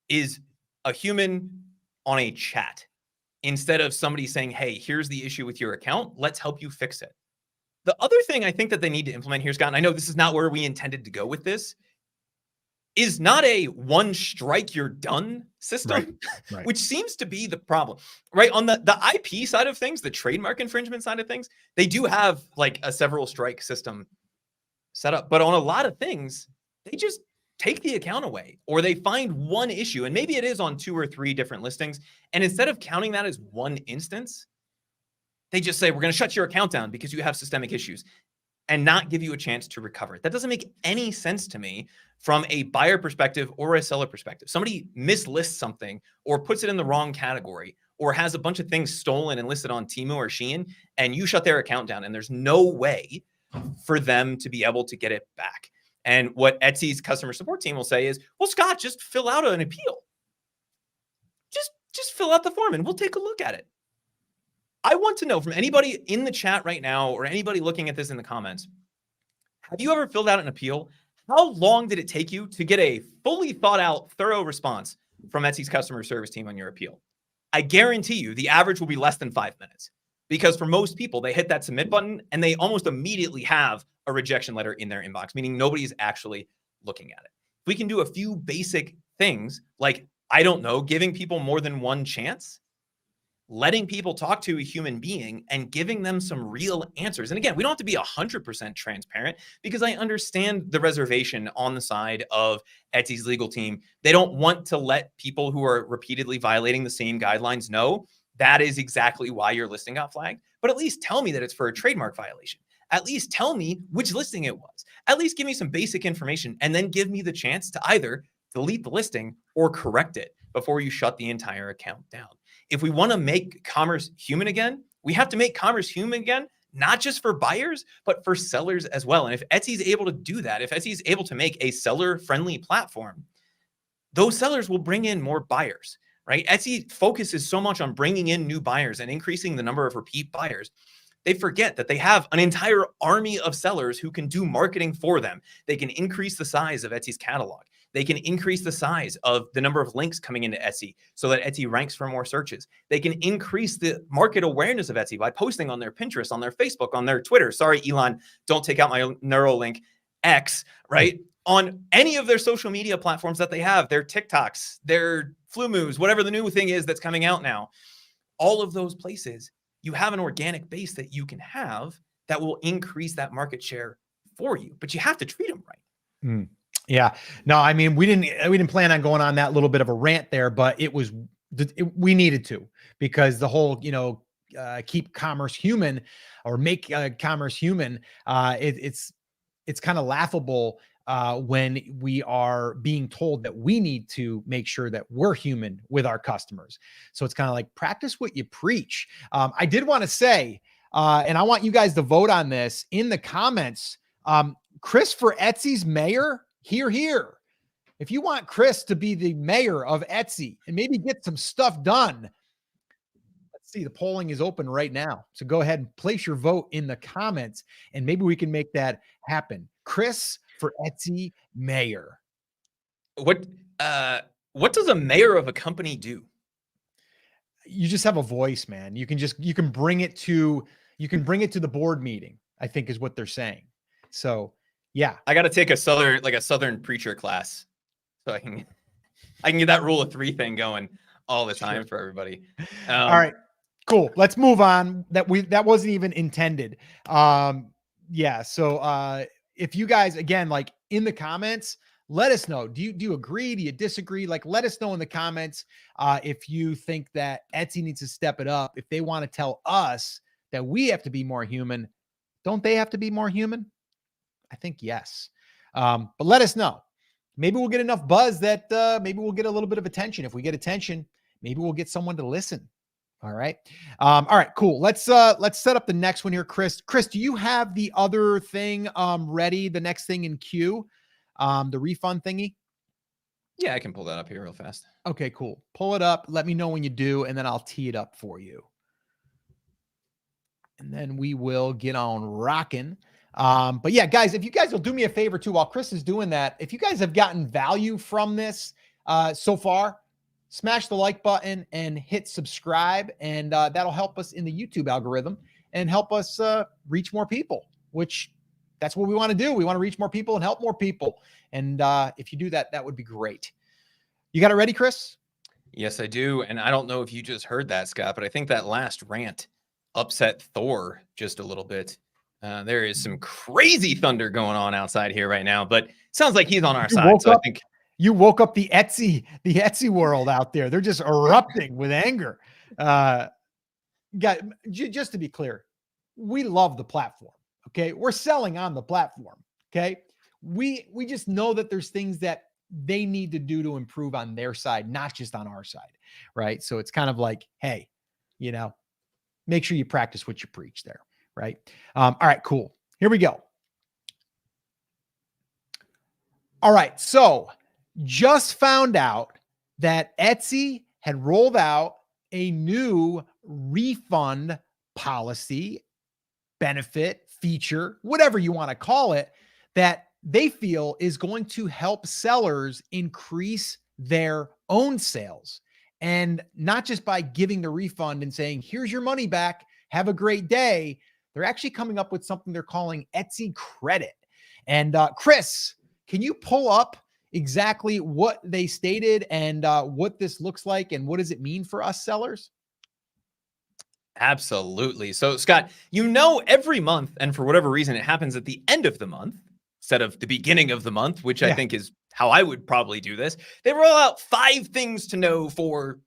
is a human on a chat instead of somebody saying, hey, here's the issue with your account. Let's help you fix it. The other thing I think that they need to implement here, Scott, and I know this is not where we intended to go with this, is not a one strike, you're done system, right. Which seems to be the problem, right? On the IP side of things, the trademark infringement side of things, they do have like a several strike system set up. But on a lot of things, they just take the account away, or they find one issue, and maybe it is on 2 or 3 different listings. And instead of counting that as one instance, they just say, we're going to shut your account down because you have systemic issues, and not give you a chance to recover it. That doesn't make any sense to me from a buyer perspective or a seller perspective. Somebody mislists something or puts it in the wrong category or has a bunch of things stolen and listed on Temu or Shein, and you shut their account down, and there's no way for them to be able to get it back. And what Etsy's customer support team will say is, well, Scott, just fill out an appeal. Just fill out the form and we'll take a look at it. I want to know from anybody in the chat right now or anybody looking at this in the comments, have you ever filled out an appeal? How long did it take you to get a fully thought out, thorough response from Etsy's customer service team on your appeal? I guarantee you the average will be less than 5 minutes, because for most people, they hit that submit button and they almost immediately have a rejection letter in their inbox, meaning nobody's actually looking at it. If we can do a few basic things like, I don't know, giving people more than one chance, letting people talk to a human being and giving them some real answers. And again, we don't have to be 100% transparent, because I understand the reservation on the side of Etsy's legal team. They don't want to let people who are repeatedly violating the same guidelines know that is exactly why your listing got flagged. But at least tell me that it's for a trademark violation. At least tell me which listing it was. At least give me some basic information, and then give me the chance to either delete the listing or correct it before you shut the entire account down. If we want to make commerce human again, we have to make commerce human again, not just for buyers, but for sellers as well. And if Etsy is able to do that, if Etsy is able to make a seller-friendly platform, those sellers will bring in more buyers, right? Etsy focuses so much on bringing in new buyers and increasing the number of repeat buyers. They forget that they have an entire army of sellers who can do marketing for them. They can increase the size of Etsy's catalog. They can increase the size of the number of links coming into Etsy so that Etsy ranks for more searches. They can increase the market awareness of Etsy by posting on their Pinterest, on their Facebook, on their Twitter. Sorry, Elon, don't take out my Neuralink X, right? On any of their social media platforms that they have, their TikToks, their Flumus, whatever the new thing is that's coming out now. All of those places, you have an organic base that you can have that will increase that market share for you, but you have to treat them right. Yeah, no, I mean, we didn't plan on going on that little bit of a rant there, but we needed to, because the whole, keep commerce human, or make commerce human. It's kind of laughable when we are being told that we need to make sure that we're human with our customers. So it's kind of like, practice what you preach. I did want to say, and I want you guys to vote on this in the comments. Chris for Etsy's mayor, here. If you want Chris to be the mayor of Etsy and maybe get some stuff done, let's see, the polling is open right now. So go ahead and place your vote in the comments, and maybe we can make that happen. Chris for Etsy mayor. What does a mayor of a company do? You just have a voice, man. You can bring it to the board meeting, I think is what they're saying. So yeah, I got to take a southern preacher class so I can get that rule of 3 thing going all the time for everybody. All right, cool. Let's move on. That wasn't even intended. Yeah. So if you guys, again, like in the comments, let us know. Do you agree? Do you disagree? Like, let us know in the comments if you think that Etsy needs to step it up. If they want to tell us that we have to be more human, don't they have to be more human? I think yes. But let us know. Maybe we'll get enough buzz that maybe we'll get a little bit of attention. If we get attention, maybe we'll get someone to listen. All right. All right, cool. Let's set up the next one here, Chris. Chris, do you have the other thing ready? The next thing in queue, the refund thingy? Yeah, I can pull that up here real fast. Okay, cool. Pull it up. Let me know when you do, and then I'll tee it up for you. And then we will get on rocking. But yeah, guys, if you guys will do me a favor too, while Chris is doing that, if you guys have gotten value from this so far, smash the like button and hit subscribe, and that'll help us in the YouTube algorithm and help us reach more people, which that's what we want to do. We want to reach more people and help more people. And if you do that, that would be great. You got it ready, Chris? Yes, I do. And I don't know if you just heard that, Scott, but I think that last rant upset Thor just a little bit. There is some crazy thunder going on outside here right now, but it sounds like he's on our side. So I think you woke up the Etsy world out there. They're just erupting with anger. Just to be clear, we love the platform. Okay. We're selling on the platform. Okay. We just know that there's things that they need to do to improve on their side, not just on our side. Right. So it's kind of like, hey, make sure you practice what you preach there. Right. All right, cool. Here we go. All right. So just found out that Etsy had rolled out a new refund policy, benefit, feature, whatever you want to call it, that they feel is going to help sellers increase their own sales. And not just by giving the refund and saying, here's your money back, have a great day. They're actually coming up with something they're calling Etsy credit. And Chris, can you pull up exactly what they stated and what this looks like and what does it mean for us sellers? Absolutely. So Scott, every month, and for whatever reason, it happens at the end of the month instead of the beginning of the month, which I think is how I would probably do this. They roll out 5 things to know for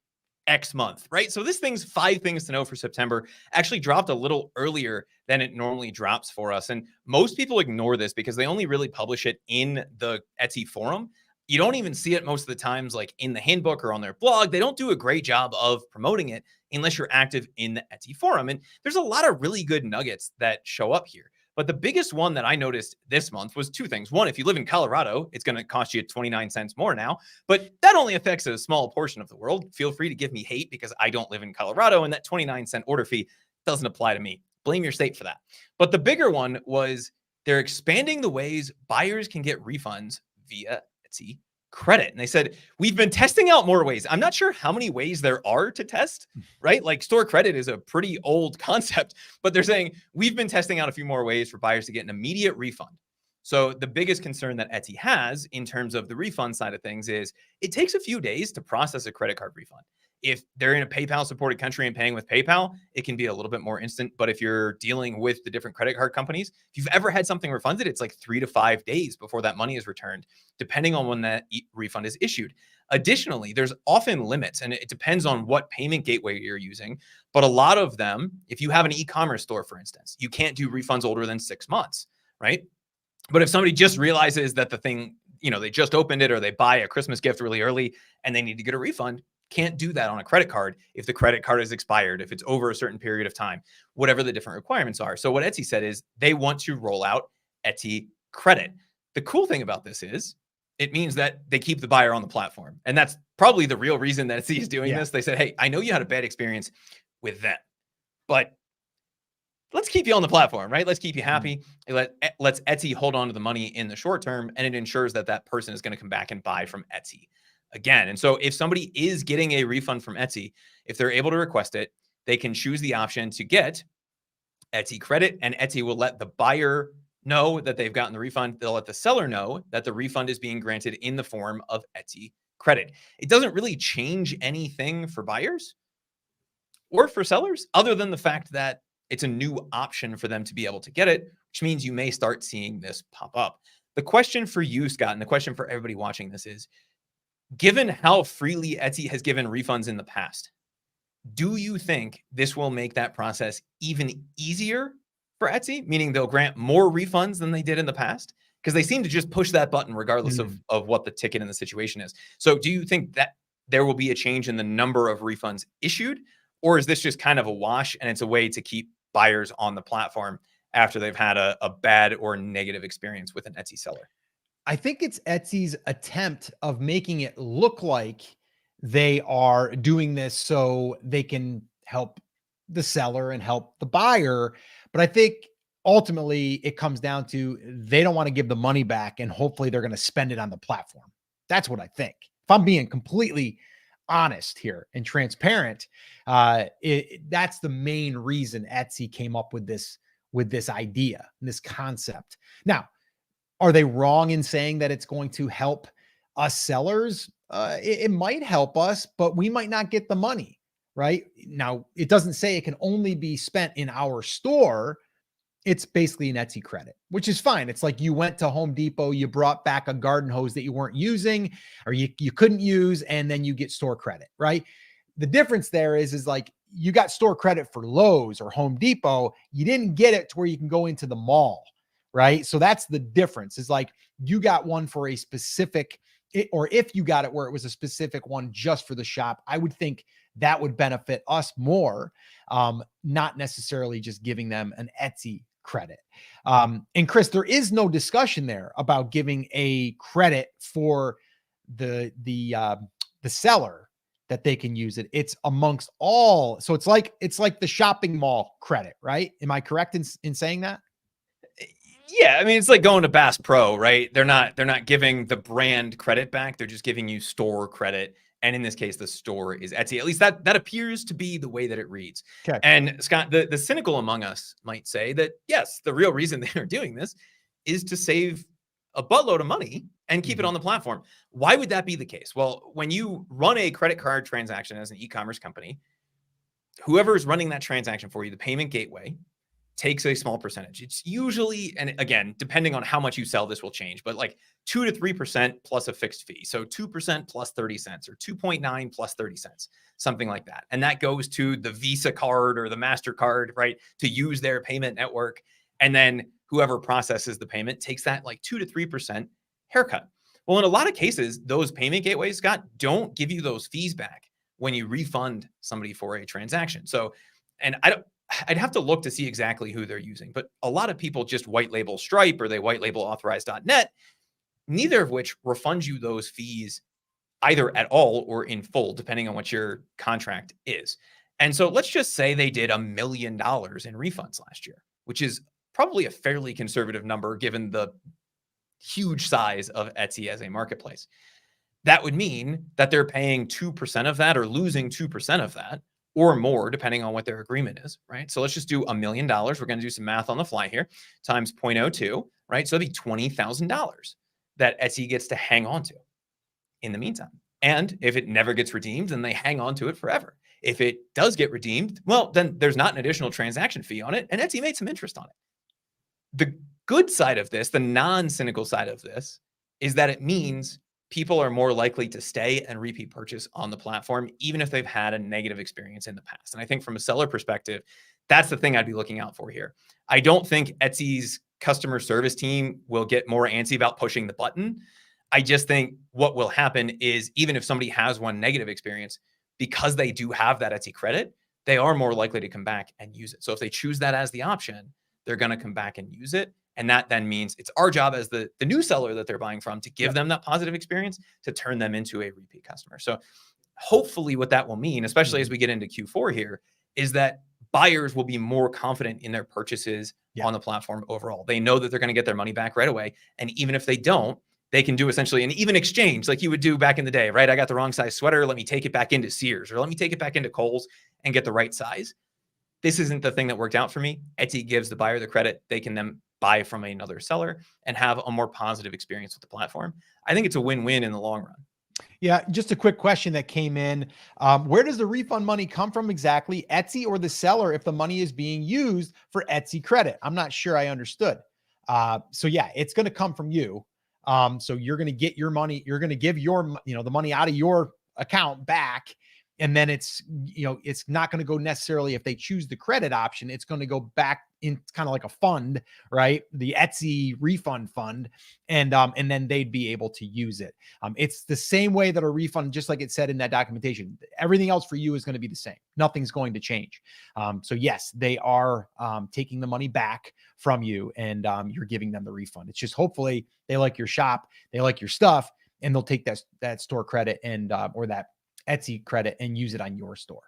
X month, right? So this thing's 5 things to know for September actually dropped a little earlier than it normally drops for us. And most people ignore this because they only really publish it in the Etsy forum. You don't even see it most of the times, like in the handbook or on their blog. They don't do a great job of promoting it unless you're active in the Etsy forum. And there's a lot of really good nuggets that show up here. But the biggest one that I noticed this month was 2 things. One, if you live in Colorado, it's going to cost you 29 cents more now, but that only affects a small portion of the world. Feel free to give me hate because I don't live in Colorado and that 29-cent order fee doesn't apply to me. Blame your state for that. But the bigger one was they're expanding the ways buyers can get refunds via Etsy credit. And they said, we've been testing out more ways. I'm not sure how many ways there are to test, right? Like store credit is a pretty old concept, but they're saying we've been testing out a few more ways for buyers to get an immediate refund. So the biggest concern that Etsy has in terms of the refund side of things is it takes a few days to process a credit card refund. If they're in a PayPal supported country and paying with PayPal, it can be a little bit more instant. But if you're dealing with the different credit card companies, if you've ever had something refunded, it's like 3 to 5 days before that money is returned, depending on when that refund is issued. Additionally, there's often limits, and it depends on what payment gateway you're using. But a lot of them, if you have an e-commerce store, for instance, you can't do refunds older than 6 months, right? But if somebody just realizes that the thing, they just opened it, or they buy a Christmas gift really early and they need to get a refund, can't do that on a credit card if the credit card is expired, if it's over a certain period of time, whatever the different requirements are. So what Etsy said is they want to roll out Etsy credit. The cool thing about this is it means that they keep the buyer on the platform. And that's probably the real reason that Etsy is doing this. They said, hey, I know you had a bad experience with them, but let's keep you on the platform, right? Let's keep you happy. Let's Etsy hold on to the money in the short term, and it ensures that that person is going to come back and buy from Etsy again. And so if somebody is getting a refund from Etsy, if they're able to request it, they can choose the option to get Etsy credit, and Etsy will let the buyer know that they've gotten the refund. They'll let the seller know that the refund is being granted in the form of Etsy credit. It doesn't really change anything for buyers or for sellers, other than the fact that it's a new option for them to be able to get it, which means you may start seeing this pop up. The question for you, Scott, and the question for everybody watching this is, given how freely Etsy has given refunds in the past, do you think this will make that process even easier for Etsy? Meaning they'll grant more refunds than they did in the past? Because they seem to just push that button regardless of what the ticket and the situation is. So do you think that there will be a change in the number of refunds issued? Or is this just kind of a wash and it's a way to keep buyers on the platform after they've had a bad or negative experience with an Etsy seller? I think it's Etsy's attempt of making it look like they are doing this so they can help the seller and help the buyer. But I think ultimately it comes down to they don't want to give the money back, and hopefully they're going to spend it on the platform. That's what I think. If I'm being completely honest here and transparent, that's the main reason Etsy came up with this idea, this concept. Now, are they wrong in saying that it's going to help us sellers? It might help us, but we might not get the money, right? Now, it doesn't say it can only be spent in our store. It's basically an Etsy credit, which is fine. It's like you went to Home Depot, you brought back a garden hose that you weren't using or you couldn't use, and then you get store credit, right? The difference there is like you got store credit for Lowe's or Home Depot. You didn't get it to where you can go into the mall, right? So that's the difference. Is like you got one for a specific, or if you got it where it was a specific one just for the shop, I would think that would benefit us more, not necessarily just giving them an Etsy credit. And Chris, there is no discussion there about giving a credit for the seller that they can use it. It's amongst all. So it's like the shopping mall credit, right? Am I correct in saying that? Yeah, I mean, it's like going to Bass Pro, right? They're not giving the brand credit back. They're just giving you store credit. And in this case, the store is Etsy. At least that appears to be the way that it reads. Okay. And Scott, the cynical among us might say that, yes, the real reason they're doing this is to save a buttload of money and keep it on the platform. Why would that be the case? Well, when you run a credit card transaction as an e-commerce company, whoever is running that transaction for you, the payment gateway, takes a small percentage. It's usually, and again, depending on how much you sell, this will change, but like 2 to 3% plus a fixed fee. So 2% plus 30 cents or 2.9 plus 30 cents, something like that. And that goes to the Visa card or the MasterCard, right? To use their payment network. And then whoever processes the payment takes that like 2 to 3% haircut. Well, in a lot of cases, those payment gateways, Scott, don't give you those fees back when you refund somebody for a transaction. So, and I'd have to look to see exactly who they're using, but a lot of people just white label Stripe or they white label authorize.net, neither of which refunds you those fees either at all or in full, depending on what your contract is. And so let's just say they did $1 million in refunds last year, which is probably a fairly conservative number given the huge size of Etsy as a marketplace. that would mean that they're paying 2% of that or losing 2% of that or more, depending on what their agreement is, right? So let's just do $1 million. We're going to do some math on the fly here, times 0.02, right? So it'd be $20,000 that Etsy gets to hang on to in the meantime. And if it never gets redeemed, then they hang on to it forever. If it does get redeemed, well, then there's not an additional transaction fee on it, and Etsy made some interest on it. The good side of this, the non-cynical side of this, is that it means people are more likely to stay and repeat purchase on the platform, even if they've had a negative experience in the past. And I think from a seller perspective, that's the thing I'd be looking out for here. I don't think Etsy's customer service team will get more antsy about pushing the button. I just think what will happen is, even if somebody has one negative experience, because they do have that Etsy credit, they are more likely to come back and use it. So if they choose that as the option, they're going to come back and use it. And that then means it's our job as the new seller that they're buying from to give them that positive experience, to turn them into a repeat customer. So hopefully what that will mean, especially as we get into Q4 here, is that buyers will be more confident in their purchases on the platform overall. They know that they're going to get their money back right away. And even if they don't, they can do essentially an even exchange like you would do back in the day, right? I got the wrong size sweater. Let me take it back into Sears, or let me take it back into Kohl's and get the right size. This isn't the thing that worked out for me. Etsy gives the buyer the credit. They can then buy from another seller and have a more positive experience with the platform. I think it's a win-win in the long run. Yeah, just a quick question that came in. Where does the refund money come from exactly? Etsy or the seller if the money is being used for Etsy credit? I'm not sure I understood. So yeah, it's going to come from you. So you're going to get your money. You're going to give your, the money out of your account back. And then it's not going to go necessarily, if they choose the credit option, it's going to go back in kind of like a fund, right? The Etsy refund fund. And then they'd be able to use it. It's the same way that a refund, just like it said in that documentation, everything else for you is going to be the same. Nothing's going to change. So yes, they are taking the money back from you, and you're giving them the refund. It's just, hopefully they like your shop, they like your stuff, and they'll take that store credit and or that Etsy credit and use it on your store.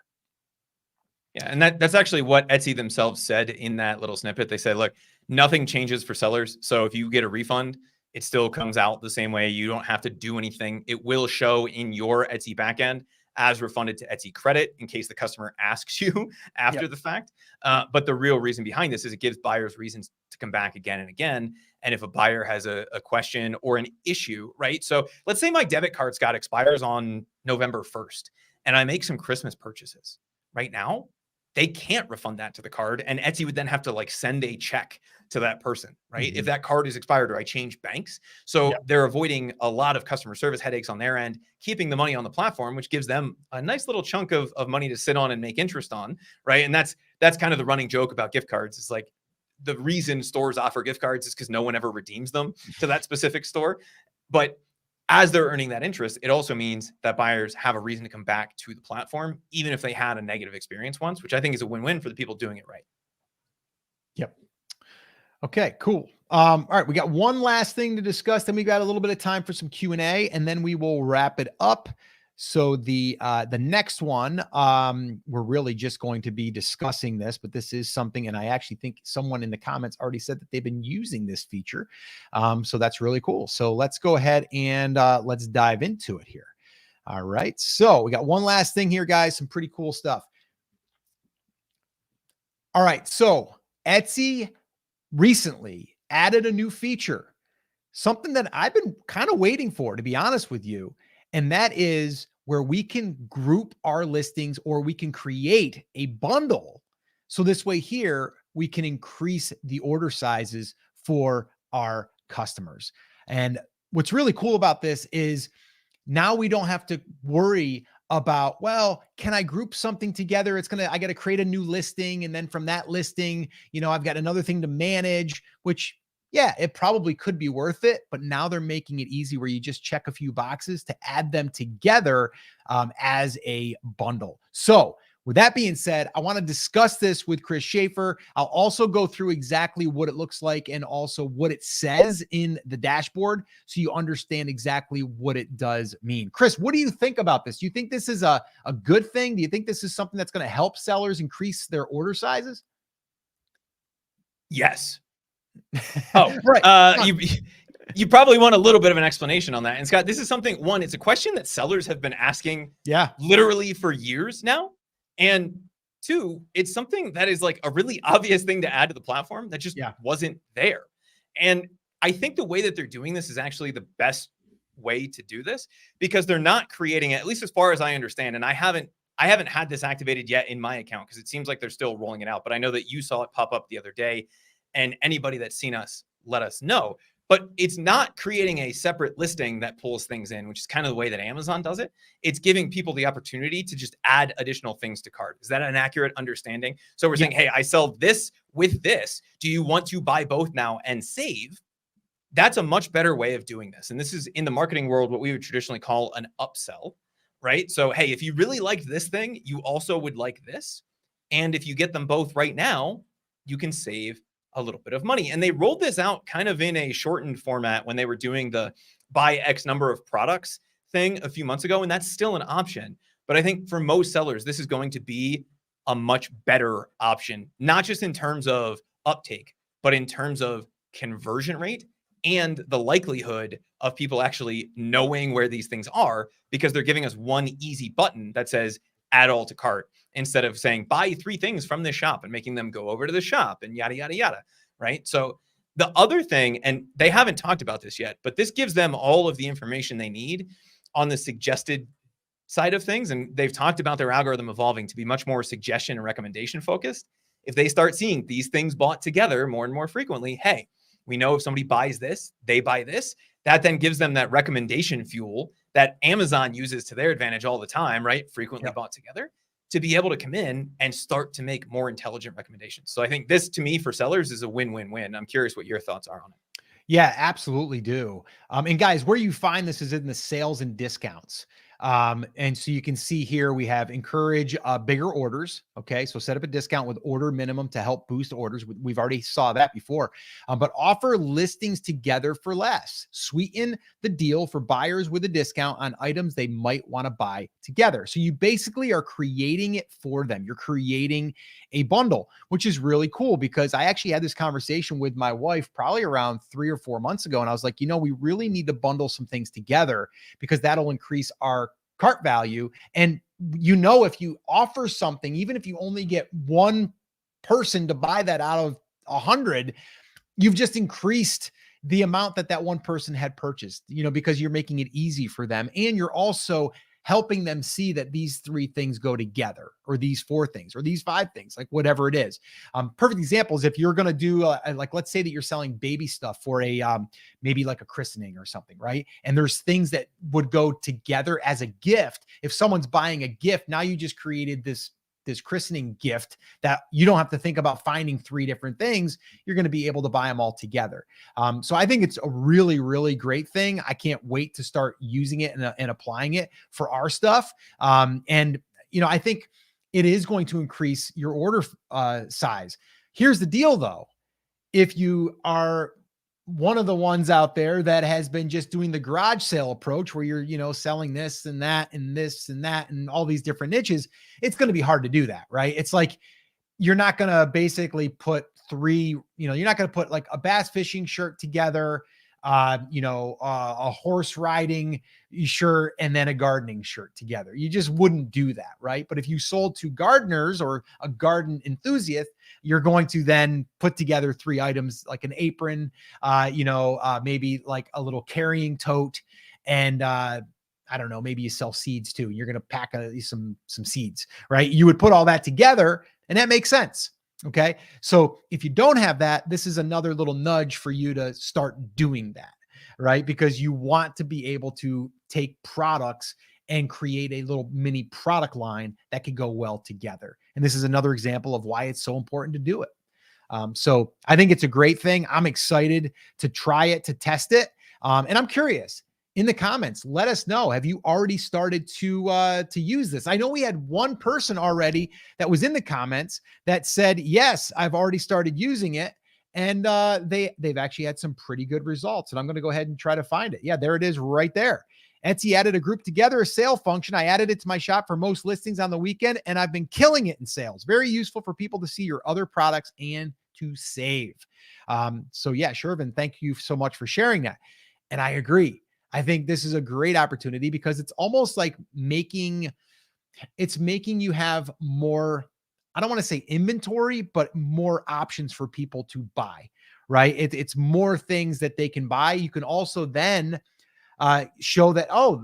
Yeah, and that's actually what Etsy themselves said in that little snippet. They said, look, nothing changes for sellers. So if you get a refund, it still comes out the same way. You don't have to do anything. It will show in your Etsy backend as refunded to Etsy credit in case the customer asks you after the fact. But the real reason behind this is it gives buyers reasons to come back again and again. And if a buyer has a question or an issue, right? So let's say my debit card, Scott, expires on November 1st, and I make some Christmas purchases. Right now, they can't refund that to the card, and Etsy would then have to send a check to that person, right? If that card is expired or I change banks. So they're avoiding a lot of customer service headaches on their end, keeping the money on the platform, which gives them a nice little chunk of money to sit on and make interest on, right? And that's kind of the running joke about gift cards. It's like, the reason stores offer gift cards is because no one ever redeems them to that specific store. But as they're earning that interest, it also means that buyers have a reason to come back to the platform, even if they had a negative experience once, which I think is a win-win for the people doing it right. Yep. Okay, cool. All right, we got one last thing to discuss. Then we got a little bit of time for some Q&A, and then we will wrap it up. So the next one, we're really just going to be discussing this, but this is something, and I actually think someone in the comments already said that they've been using this feature. So that's really cool. So let's go ahead and let's dive into it here. All right. So we got one last thing here, guys. Some pretty cool stuff. All right. So Etsy recently added a new feature, something that I've been kind of waiting for, to be honest with you. And that is where we can group our listings, or we can create a bundle. So this way here, we can increase the order sizes for our customers. And what's really cool about this is now we don't have to worry about, well, can I group something together? I got to create a new listing. And then from that listing, I've got another thing to manage, which, yeah, it probably could be worth it, but now they're making it easy where you just check a few boxes to add them together as a bundle. So with that being said, I want to discuss this with Chris Schaefer. I'll also go through exactly what it looks like and also what it says in the dashboard, so you understand exactly what it does mean. Chris, what do you think about this? Do you think this is a good thing? Do you think this is something that's going to help sellers increase their order sizes? Yes. Oh, right. you probably want a little bit of an explanation on that. And Scott, this is something, one, it's a question that sellers have been asking literally for years now. And two, it's something that is like a really obvious thing to add to the platform that just wasn't there. And I think the way that they're doing this is actually the best way to do this, because they're not creating it, at least as far as I understand. And I haven't had this activated yet in my account because it seems like they're still rolling it out. But I know that you saw it pop up the other day, and anybody that's seen us, let us know. But it's not creating a separate listing that pulls things in, which is kind of the way that Amazon does it. It's giving people the opportunity to just add additional things to cart. Is that an accurate understanding? So we're saying, hey, I sell this with this. Do you want to buy both now and save? That's a much better way of doing this. And this is in the marketing world, what we would traditionally call an upsell, right? So, hey, if you really liked this thing, you also would like this. And if you get them both right now, you can save a little bit of money. And they rolled this out kind of in a shortened format when they were doing the buy X number of products thing a few months ago. And that's still an option. But I think for most sellers, this is going to be a much better option, not just in terms of uptake, but in terms of conversion rate and the likelihood of people actually knowing where these things are, because they're giving us one easy button that says add all to cart, instead of saying buy 3 things from this shop and making them go over to the shop and yada, yada, yada, right? So the other thing, and they haven't talked about this yet, but this gives them all of the information they need on the suggested side of things. And they've talked about their algorithm evolving to be much more suggestion and recommendation focused. If they start seeing these things bought together more and more frequently, hey, we know if somebody buys this, they buy this. That then gives them that recommendation fuel that Amazon uses to their advantage all the time, right? Frequently bought together, to be able to come in and start to make more intelligent recommendations. So I think this, to me, for sellers is a win-win-win. I'm curious what your thoughts are on it. Yeah, absolutely do. And guys, where you find this is in the sales and discounts. And so you can see here, we have encourage bigger orders. Okay. So set up a discount with order minimum to help boost orders. We've already saw that before, but offer listings together for less. Sweeten the deal for buyers with a discount on items they might want to buy together. So you basically are creating it for them. You're creating a bundle, which is really cool, because I actually had this conversation with my wife probably around 3 or 4 months ago. And I was like, we really need to bundle some things together, because that'll increase our cart value. And if you offer something, even if you only get one person to buy that out of 100, you've just increased the amount that one person had purchased, because you're making it easy for them. And you're also helping them see that these 3 things go together, or these 4 things, or these 5 things, like whatever it is. Perfect example is if you're going to do like, let's say that you're selling baby stuff for a, maybe like a christening or something, right? And there's things that would go together as a gift. If someone's buying a gift, now you just created this christening gift that you don't have to think about finding 3 different things. You're going to be able to buy them all together. So I think it's a really, really great thing. I can't wait to start using it and applying it for our stuff. And I think it is going to increase your order size. Here's the deal though. If you are one of the ones out there that has been just doing the garage sale approach, where you're, selling this and that and this and that and all these different niches, it's going to be hard to do that, right? It's like, you're not going to basically put 3, you're not going to put like a bass fishing shirt together, a horse riding shirt and then a gardening shirt together. You just wouldn't do that, right? But if you sold to gardeners or a garden enthusiast, you're going to then put together 3 items, like an apron, maybe like a little carrying tote, and I don't know, maybe you sell seeds too. You're going to pack some seeds, right? You would put all that together, and that makes sense. Okay. So if you don't have that, this is another little nudge for you to start doing that, right? Because you want to be able to take products and create a little mini product line that could go well together. And this is another example of why it's so important to do it. So I think it's a great thing. I'm excited to try it, to test it. And I'm curious, in the comments, let us know. Have you already started to use this? I know we had one person already that was in the comments that said, yes, I've already started using it. And they've actually had some pretty good results. And I'm going to go ahead and try to find it. Yeah, there it is right there. Etsy added a group together, a sale function. I added it to my shop for most listings on the weekend, and I've been killing it in sales. Very useful for people to see your other products and to save. So yeah, Shervin, thank you so much for sharing that. And I agree. I think this is a great opportunity because it's almost like making you have more, I don't want to say inventory, but more options for people to buy, right? It's more things that they can buy. You can also then show that, oh,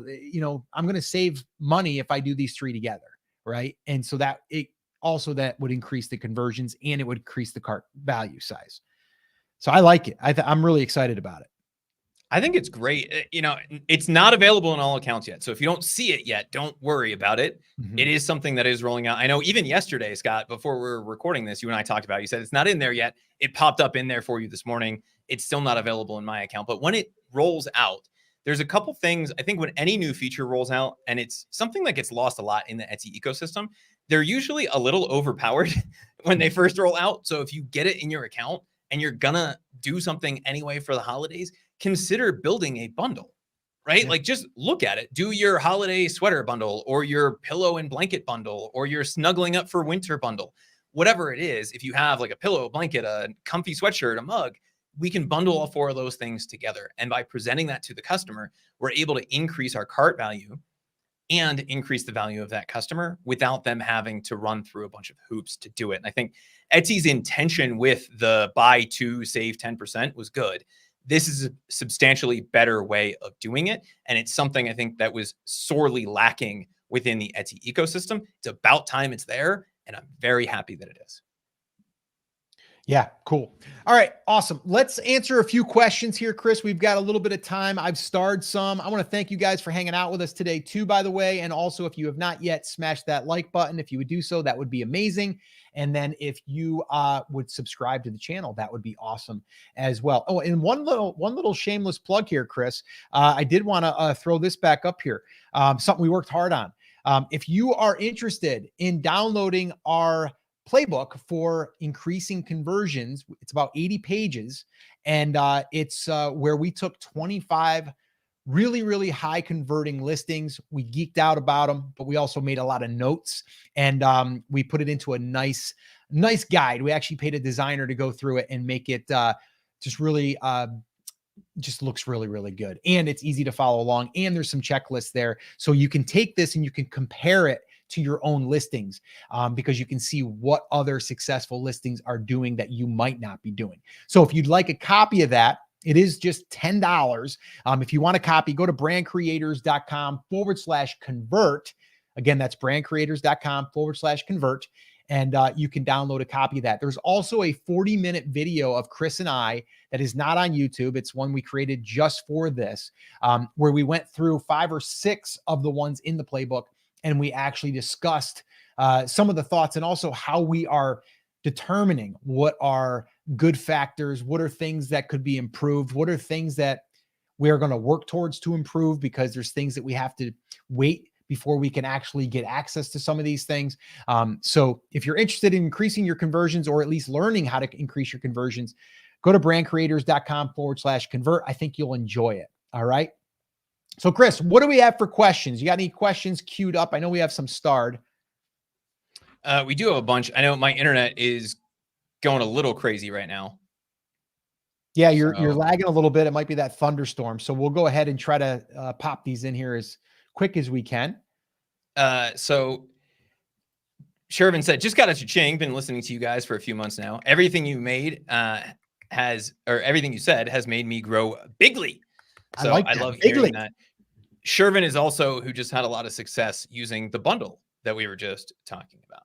I'm going to save money if I do these three together, right? And so that it also that would increase the conversions and it would increase the cart value size. So I like it. I'm really excited about it. I think it's great. It's not available in all accounts yet. So if you don't see it yet, don't worry about it. Mm-hmm. It is something that is rolling out. I know even yesterday, Scott, before we're recording this, you and I talked about, you said it's not in there yet. It popped up in there for you this morning. It's still not available in my account. But when it rolls out, there's a couple things. I think when any new feature rolls out, and it's something that gets lost a lot in the Etsy ecosystem, they're usually a little overpowered when they first roll out. So if you get it in your account and you're gonna do something anyway for the holidays, consider building a bundle, right? Yeah. Like just look at it. Do your holiday sweater bundle or your pillow and blanket bundle or your snuggling up for winter bundle. Whatever it is, if you have like a pillow, a blanket, a comfy sweatshirt, a mug, we can bundle all four of those things together. And by presenting that to the customer, we're able to increase our cart value and increase the value of that customer without them having to run through a bunch of hoops to do it. And I think Etsy's intention with the buy two, save 10% was good. This is a substantially better way of doing it. And it's something I think that was sorely lacking within the Etsy ecosystem. It's about time it's there. And I'm very happy that it is. Yeah, cool. All right, awesome. Let's answer a few questions here, Chris. We've got a little bit of time. I've starred some. I want to thank you guys for hanging out with us today too, by the way. And also, if you have not yet, smash that like button. If you would do so, that would be amazing. And then if you would subscribe to the channel, that would be awesome as well. Oh, and one little shameless plug here, Chris. I did want to throw this back up here. Something we worked hard on. If you are interested in downloading our playbook for increasing conversions, it's about 80 pages. And it's where we took 25 really, really high converting listings. We geeked out about them, but we also made a lot of notes and we put it into a nice guide. We actually paid a designer to go through it and make it just really just looks really, really good. And it's easy to follow along. And there's some checklists there. So you can take this and you can compare it to your own listings because you can see what other successful listings are doing that you might not be doing. So if you'd like a copy of that, it is just $10. If you want a copy, go to brandcreators.com/convert. Again, that's brandcreators.com/convert. And you can download a copy of that. There's also a 40-minute video of Chris and I that is not on YouTube. It's one we created just for this, where we went through 5 or 6 of the ones in the playbook. And we actually discussed some of the thoughts and also how we are determining what are good factors, what are things that could be improved, what are things that we are going to work towards to improve because there's things that we have to wait before we can actually get access to some of these things. So if you're interested in increasing your conversions or at least learning how to increase your conversions, go to brandcreators.com/convert. I think you'll enjoy it. All right. So Chris, what do we have for questions? You got any questions queued up? I know we have some starred. We do have a bunch. I know my internet is going a little crazy right now. Yeah, you're lagging a little bit. It might be that thunderstorm. So we'll go ahead and try to pop these in here as quick as we can. So Shervin said, just got a cha-ching. Been listening to you guys for a few months now. Everything you made everything you said has made me grow bigly. So I love hearing that. Shervin is also who just had a lot of success using the bundle that we were just talking about.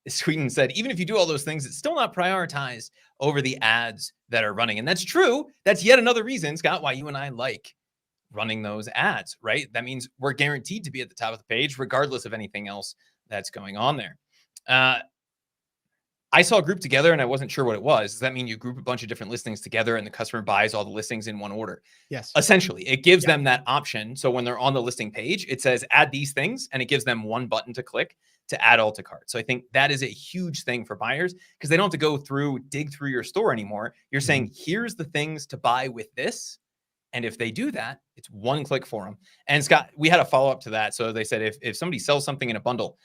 Sweden said, even if you do all those things, it's still not prioritized over the ads that are running. And that's true. That's yet another reason, Scott, why you and I like running those ads, right? That means we're guaranteed to be at the top of the page, regardless of anything else that's going on there. I saw a group together and I wasn't sure what it was. Does that mean you group a bunch of different listings together and the customer buys all the listings in one order? Yes. Essentially, it gives them that option. So when they're on the listing page, it says add these things and it gives them one button to click to add all to cart. So I think that is a huge thing for buyers because they don't have to dig through your store anymore. You're saying, here's the things to buy with this. And if they do that, it's one click for them. And Scott, we had a follow-up to that. So they said, if somebody sells something in a bundle,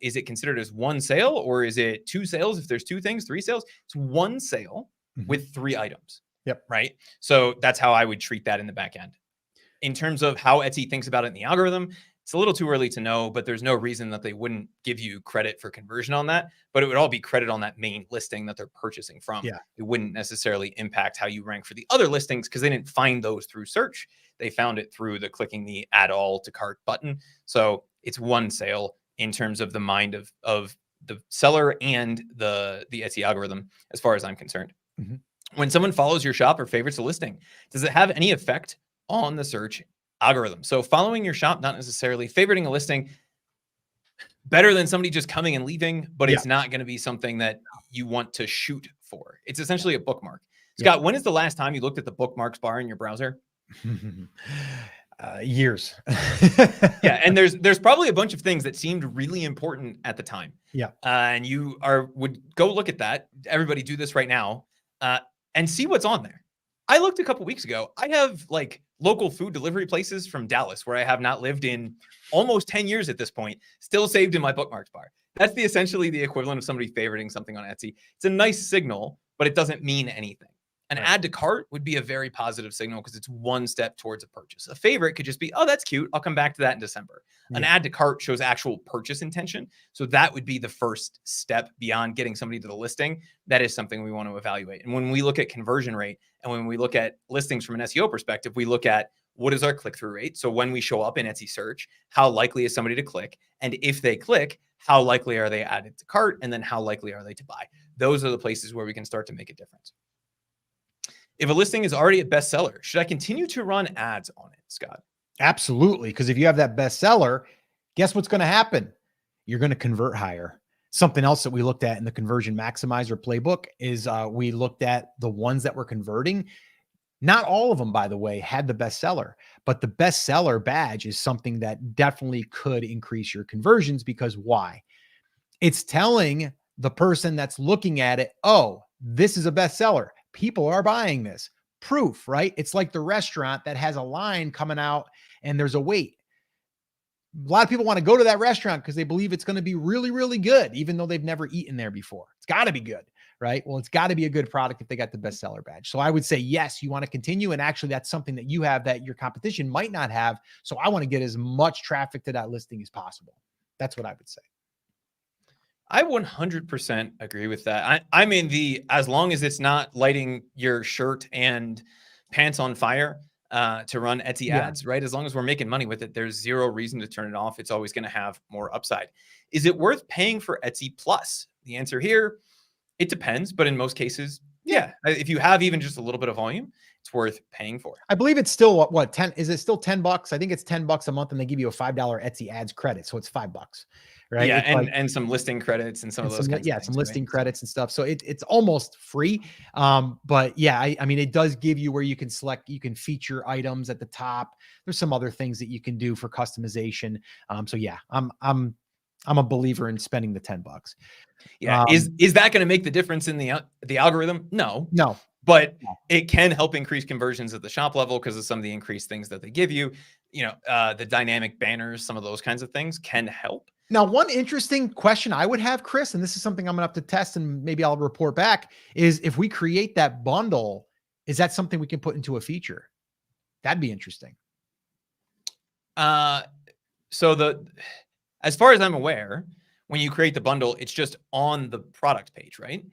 is it considered as one sale, or is it two sales? If there's two things, three sales, it's one sale with 3 items. Yep. Right. So that's how I would treat that in the back end. In terms of how Etsy thinks about it in the algorithm, it's a little too early to know, but there's no reason that they wouldn't give you credit for conversion on that, but it would all be credit on that main listing that they're purchasing from. Yeah. It wouldn't necessarily impact how you rank for the other listings because they didn't find those through search. They found it through the clicking the add all to cart button. So it's one sale in terms of the mind of the seller and the Etsy algorithm, as far as I'm concerned. When someone follows your shop or favorites a listing, does it have any effect on the search algorithm? So following your shop, not necessarily favoriting a listing, better than somebody just coming and leaving, but it's not going to be something that you want to shoot for. It's essentially a bookmark. Scott, when is the last time you looked at the bookmarks bar in your browser? Years. Yeah. And there's probably a bunch of things that seemed really important at the time. Yeah. And you would go look at that. Everybody do this right now and see what's on there. I looked a couple weeks ago. I have like local food delivery places from Dallas where I have not lived in almost 10 years at this point, still saved in my bookmarks bar. That's essentially the equivalent of somebody favoriting something on Etsy. It's a nice signal, but it doesn't mean anything. An add to cart would be a very positive signal because it's one step towards a purchase. A favorite could just be, oh, that's cute. I'll come back to that in December. An add to cart shows actual purchase intention. So that would be the first step beyond getting somebody to the listing. That is something we want to evaluate. And when we look at conversion rate and when we look at listings from an SEO perspective, we look at what is our click-through rate? So when we show up in Etsy search, how likely is somebody to click? And if they click, how likely are they added to cart? And then how likely are they to buy? Those are the places where we can start to make a difference. If a listing is already a bestseller, should I continue to run ads on it, Scott? Absolutely. Because if you have that bestseller, guess what's going to happen? You're going to convert higher. Something else that we looked at in the conversion maximizer playbook is we looked at the ones that were converting. Not all of them, by the way, had the bestseller, but the bestseller badge is something that definitely could increase your conversions because why? It's telling the person that's looking at it, oh, this is a bestseller. People are buying this. Proof, right? It's like the restaurant that has a line coming out and there's a wait. A lot of people want to go to that restaurant because they believe it's going to be really, really good, even though they've never eaten there before. It's got to be good, right? Well, it's got to be a good product if they got the bestseller badge. So I would say, yes, you want to continue. And actually, that's something that you have that your competition might not have. So I want to get as much traffic to that listing as possible. That's what I would say. I 100% agree with that. I'm in as long as it's not lighting your shirt and pants on fire to run Etsy ads, right? As long as we're making money with it, there's zero reason to turn it off. It's always going to have more upside. Is it worth paying for Etsy Plus? The answer here, it depends, but in most cases, yeah. If you have even just a little bit of volume, it's worth paying for. I believe it's still what 10 is it still $10? I think it's $10 a month and they give you a $5 Etsy ads credit. So it's $5, right? Yeah. It's and some listing credits and some of those kinds of things, some listing credits and stuff. So it's almost free. But yeah, I mean, it does give you where you can select, you can feature items at the top. There's some other things that you can do for customization. So yeah, I'm a believer in spending the $10. Yeah. Is that going to make the difference in the algorithm? No. But it can help increase conversions at the shop level because of some of the increased things that they give you. You know, the dynamic banners, some of those kinds of things can help. Now, one interesting question I would have, Chris, and this is something I'm going to have to test and maybe I'll report back, is if we create that bundle, is that something we can put into a feature? That'd be interesting. So as far as I'm aware, when you create the bundle, it's just on the product page, right?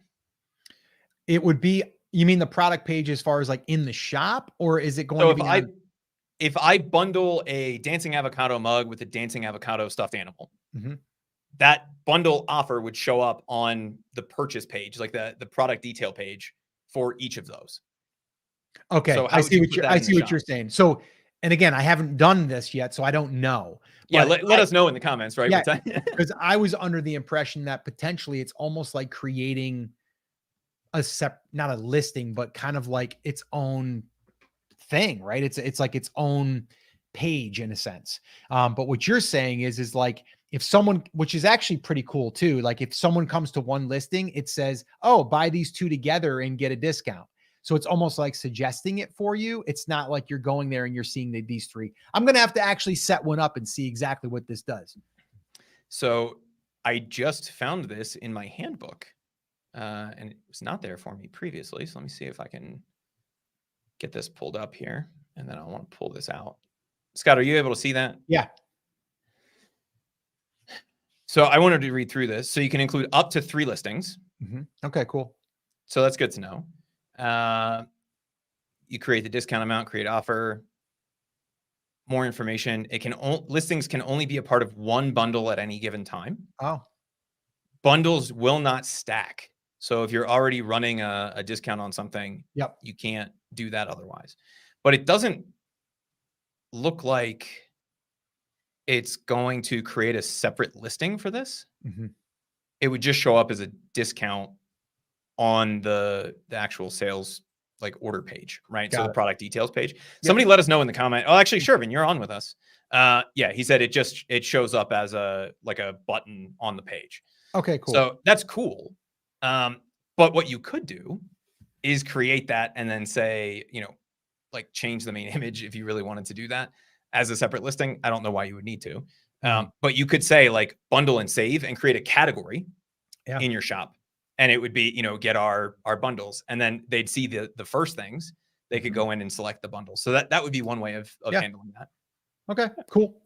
It would be, you mean the product page as far as like in the shop, or is it going to be if I bundle a dancing avocado mug with a dancing avocado stuffed animal, that bundle offer would show up on the purchase page, like the product detail page for each of those. Okay. So I see what you're saying. So, and again, I haven't done this yet, so I don't know. Yeah. Let us know in the comments, right? Yeah, because I was under the impression that potentially it's almost like creating not a listing, but kind of like its own thing, right? It's like its own page in a sense. But what you're saying is like if someone, which is actually pretty cool too, like if someone comes to one listing, it says, oh, buy these two together and get a discount. So it's almost like suggesting it for you. It's not like you're going there and you're seeing these three. I'm going to have to actually set one up and see exactly what this does. So I just found this in my handbook, and it was not there for me previously. So let me see if I can get this pulled up here, and then I want to pull this out. Scott, are you able to see that? Yeah. So I wanted to read through this. So you can include up to 3 listings. Okay, cool. So that's good to know. You create the discount amount, create offer, more information. Listings can only be a part of one bundle at any given time. Oh, Bundles will not stack. So if you're already running a discount on something, yep. you can't do that otherwise. But it doesn't look like it's going to create a separate listing for this. It would just show up as a discount on the actual sales like order page, right? So the product details page. Yep. Somebody let us know in the comment. Oh, actually, Shervin, you're on with us. Yeah, he said it shows up as a button on the page. Okay, cool. So that's cool. But what you could do is create that and then say, like change the main image if you really wanted to do that as a separate listing. I don't know why you would need to. But you could say like bundle and save and create a category in your shop. And it would be, get our bundles, and then they'd see the first things. They could go in and select the bundle. So that would be one way of handling that. Okay, cool.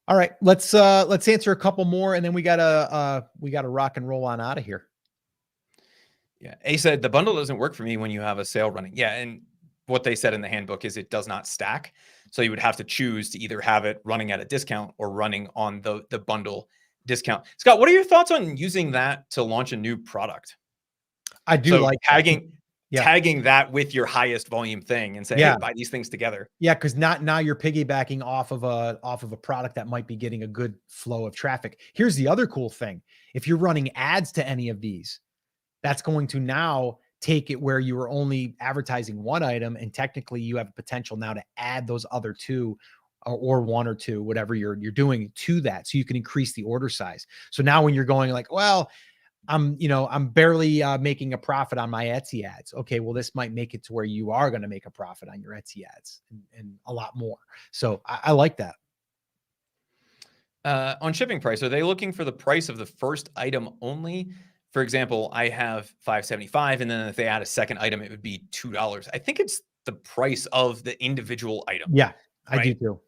All right, let's answer a couple more, and then we gotta rock and roll on out of here. Yeah, A said the bundle doesn't work for me when you have a sale running. Yeah, and what they said in the handbook is it does not stack. So you would have to choose to either have it running at a discount or running on the bundle discount. Scott, what are your thoughts on using that to launch a new product? I do like tagging that with your highest volume thing and say, hey, buy these things together. Yeah, because now you're piggybacking off of a product that might be getting a good flow of traffic. Here's the other cool thing. If you're running ads to any of these, that's going to now take it where you were only advertising one item, and technically you have potential now to add those other two or one or two, whatever you're doing to that. So you can increase the order size. So now when you're going like, well, I'm barely making a profit on my Etsy ads. Okay, well, this might make it to where you are going to make a profit on your Etsy ads and a lot more. So I like that. On shipping price, are they looking for the price of the first item only? For example, I have $5.75, and then if they add a second item, it would be $2. I think it's the price of the individual item. Yeah, right? I do too.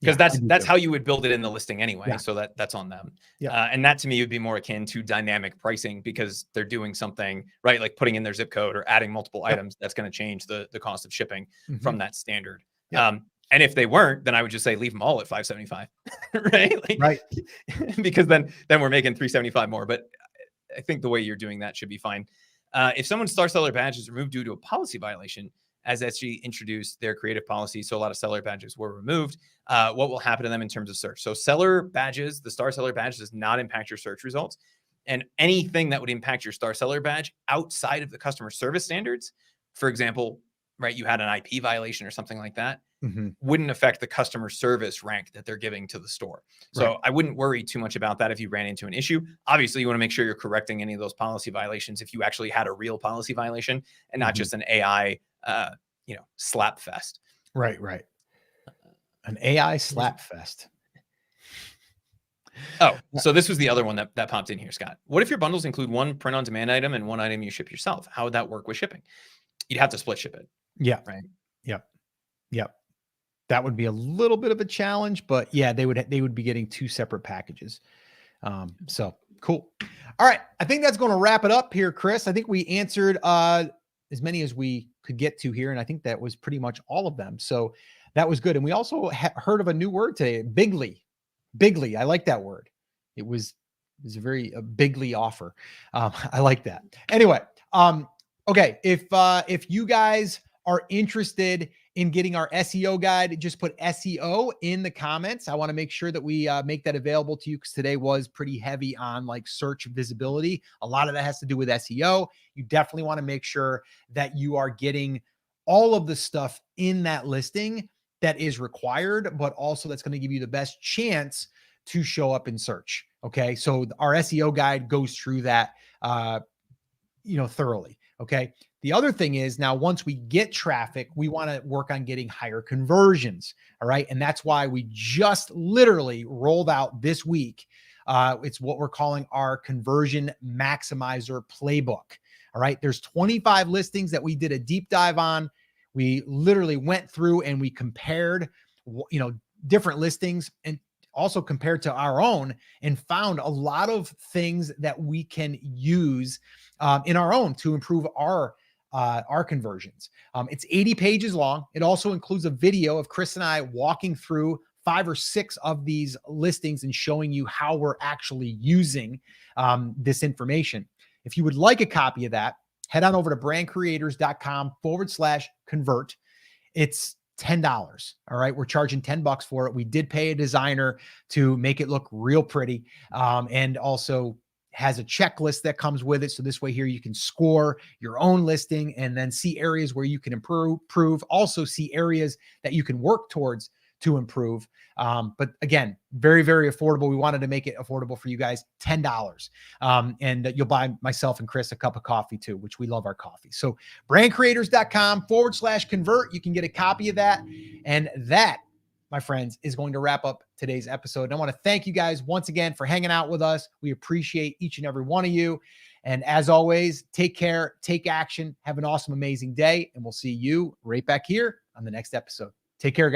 Because that's how you would build it in the listing anyway. Yeah. So that's on them. Yeah. And that to me would be more akin to dynamic pricing, because they're doing something, right? Like putting in their zip code or adding multiple items. That's going to change the cost of shipping from that standard. And if they weren't, then I would just say, leave them all at $5.75, right? Like, right. Because then we're making $3.75 more. But I think the way you're doing that should be fine. If someone's star seller badge is removed due to a policy violation, as Etsy introduced their creative policy, so a lot of seller badges were removed, what will happen to them in terms of search? So seller badges, the star seller badge does not impact your search results. And anything that would impact your star seller badge outside of the customer service standards, for example, right, you had an IP violation or something like that, wouldn't affect the customer service rank that they're giving to the store. So I wouldn't worry too much about that if you ran into an issue. Obviously, you want to make sure you're correcting any of those policy violations if you actually had a real policy violation and not just an AI slap fest. Right. An AI slap fest. Oh, so this was the other one that popped in here, Scott. What if your bundles include one print-on-demand item and one item you ship yourself? How would that work with shipping? You'd have to split ship it. Yeah. Right. Yep. That would be a little bit of a challenge, but yeah, they would be getting two separate packages. So cool. All right. I think that's going to wrap it up here, Chris. I think we answered as many as we could get to here. And I think that was pretty much all of them. So that was good. And we also heard of a new word today, bigly. I like that word. It was a very bigly offer. I like that. Anyway. Okay. If you guys are interested in getting our SEO guide, just put SEO in the comments. I want to make sure that we make that available to you, because today was pretty heavy on like search visibility. A lot of that has to do with SEO. You definitely want to make sure that you are getting all of the stuff in that listing that is required, but also that's going to give you the best chance to show up in search. Okay. So our SEO guide goes through that, thoroughly. Okay. The other thing is now, once we get traffic, we want to work on getting higher conversions. All right. And that's why we just literally rolled out this week. It's what we're calling our conversion maximizer playbook. All right. There's 25 listings that we did a deep dive on. We literally went through and we compared, different listings and also compared to our own, and found a lot of things that we can use in our own to improve our conversions. It's 80 pages long. It also includes a video of Chris and I walking through 5 or 6 of these listings and showing you how we're actually using this information. If you would like a copy of that, head on over to brandcreators.com/convert. It's $10. All right. We're charging $10 for it. We did pay a designer to make it look real pretty. And also has a checklist that comes with it. So this way here, you can score your own listing and then see areas where you can improve, also see areas that you can work towards to improve. But again, very, very affordable. We wanted to make it affordable for you guys, $10. And you'll buy myself and Chris a cup of coffee too, which we love our coffee. So brandcreators.com/convert. You can get a copy of that. And that, my friends, is going to wrap up today's episode. And I want to thank you guys once again for hanging out with us. We appreciate each and every one of you. And as always, take care, take action, have an awesome, amazing day. And we'll see you right back here on the next episode. Take care, guys.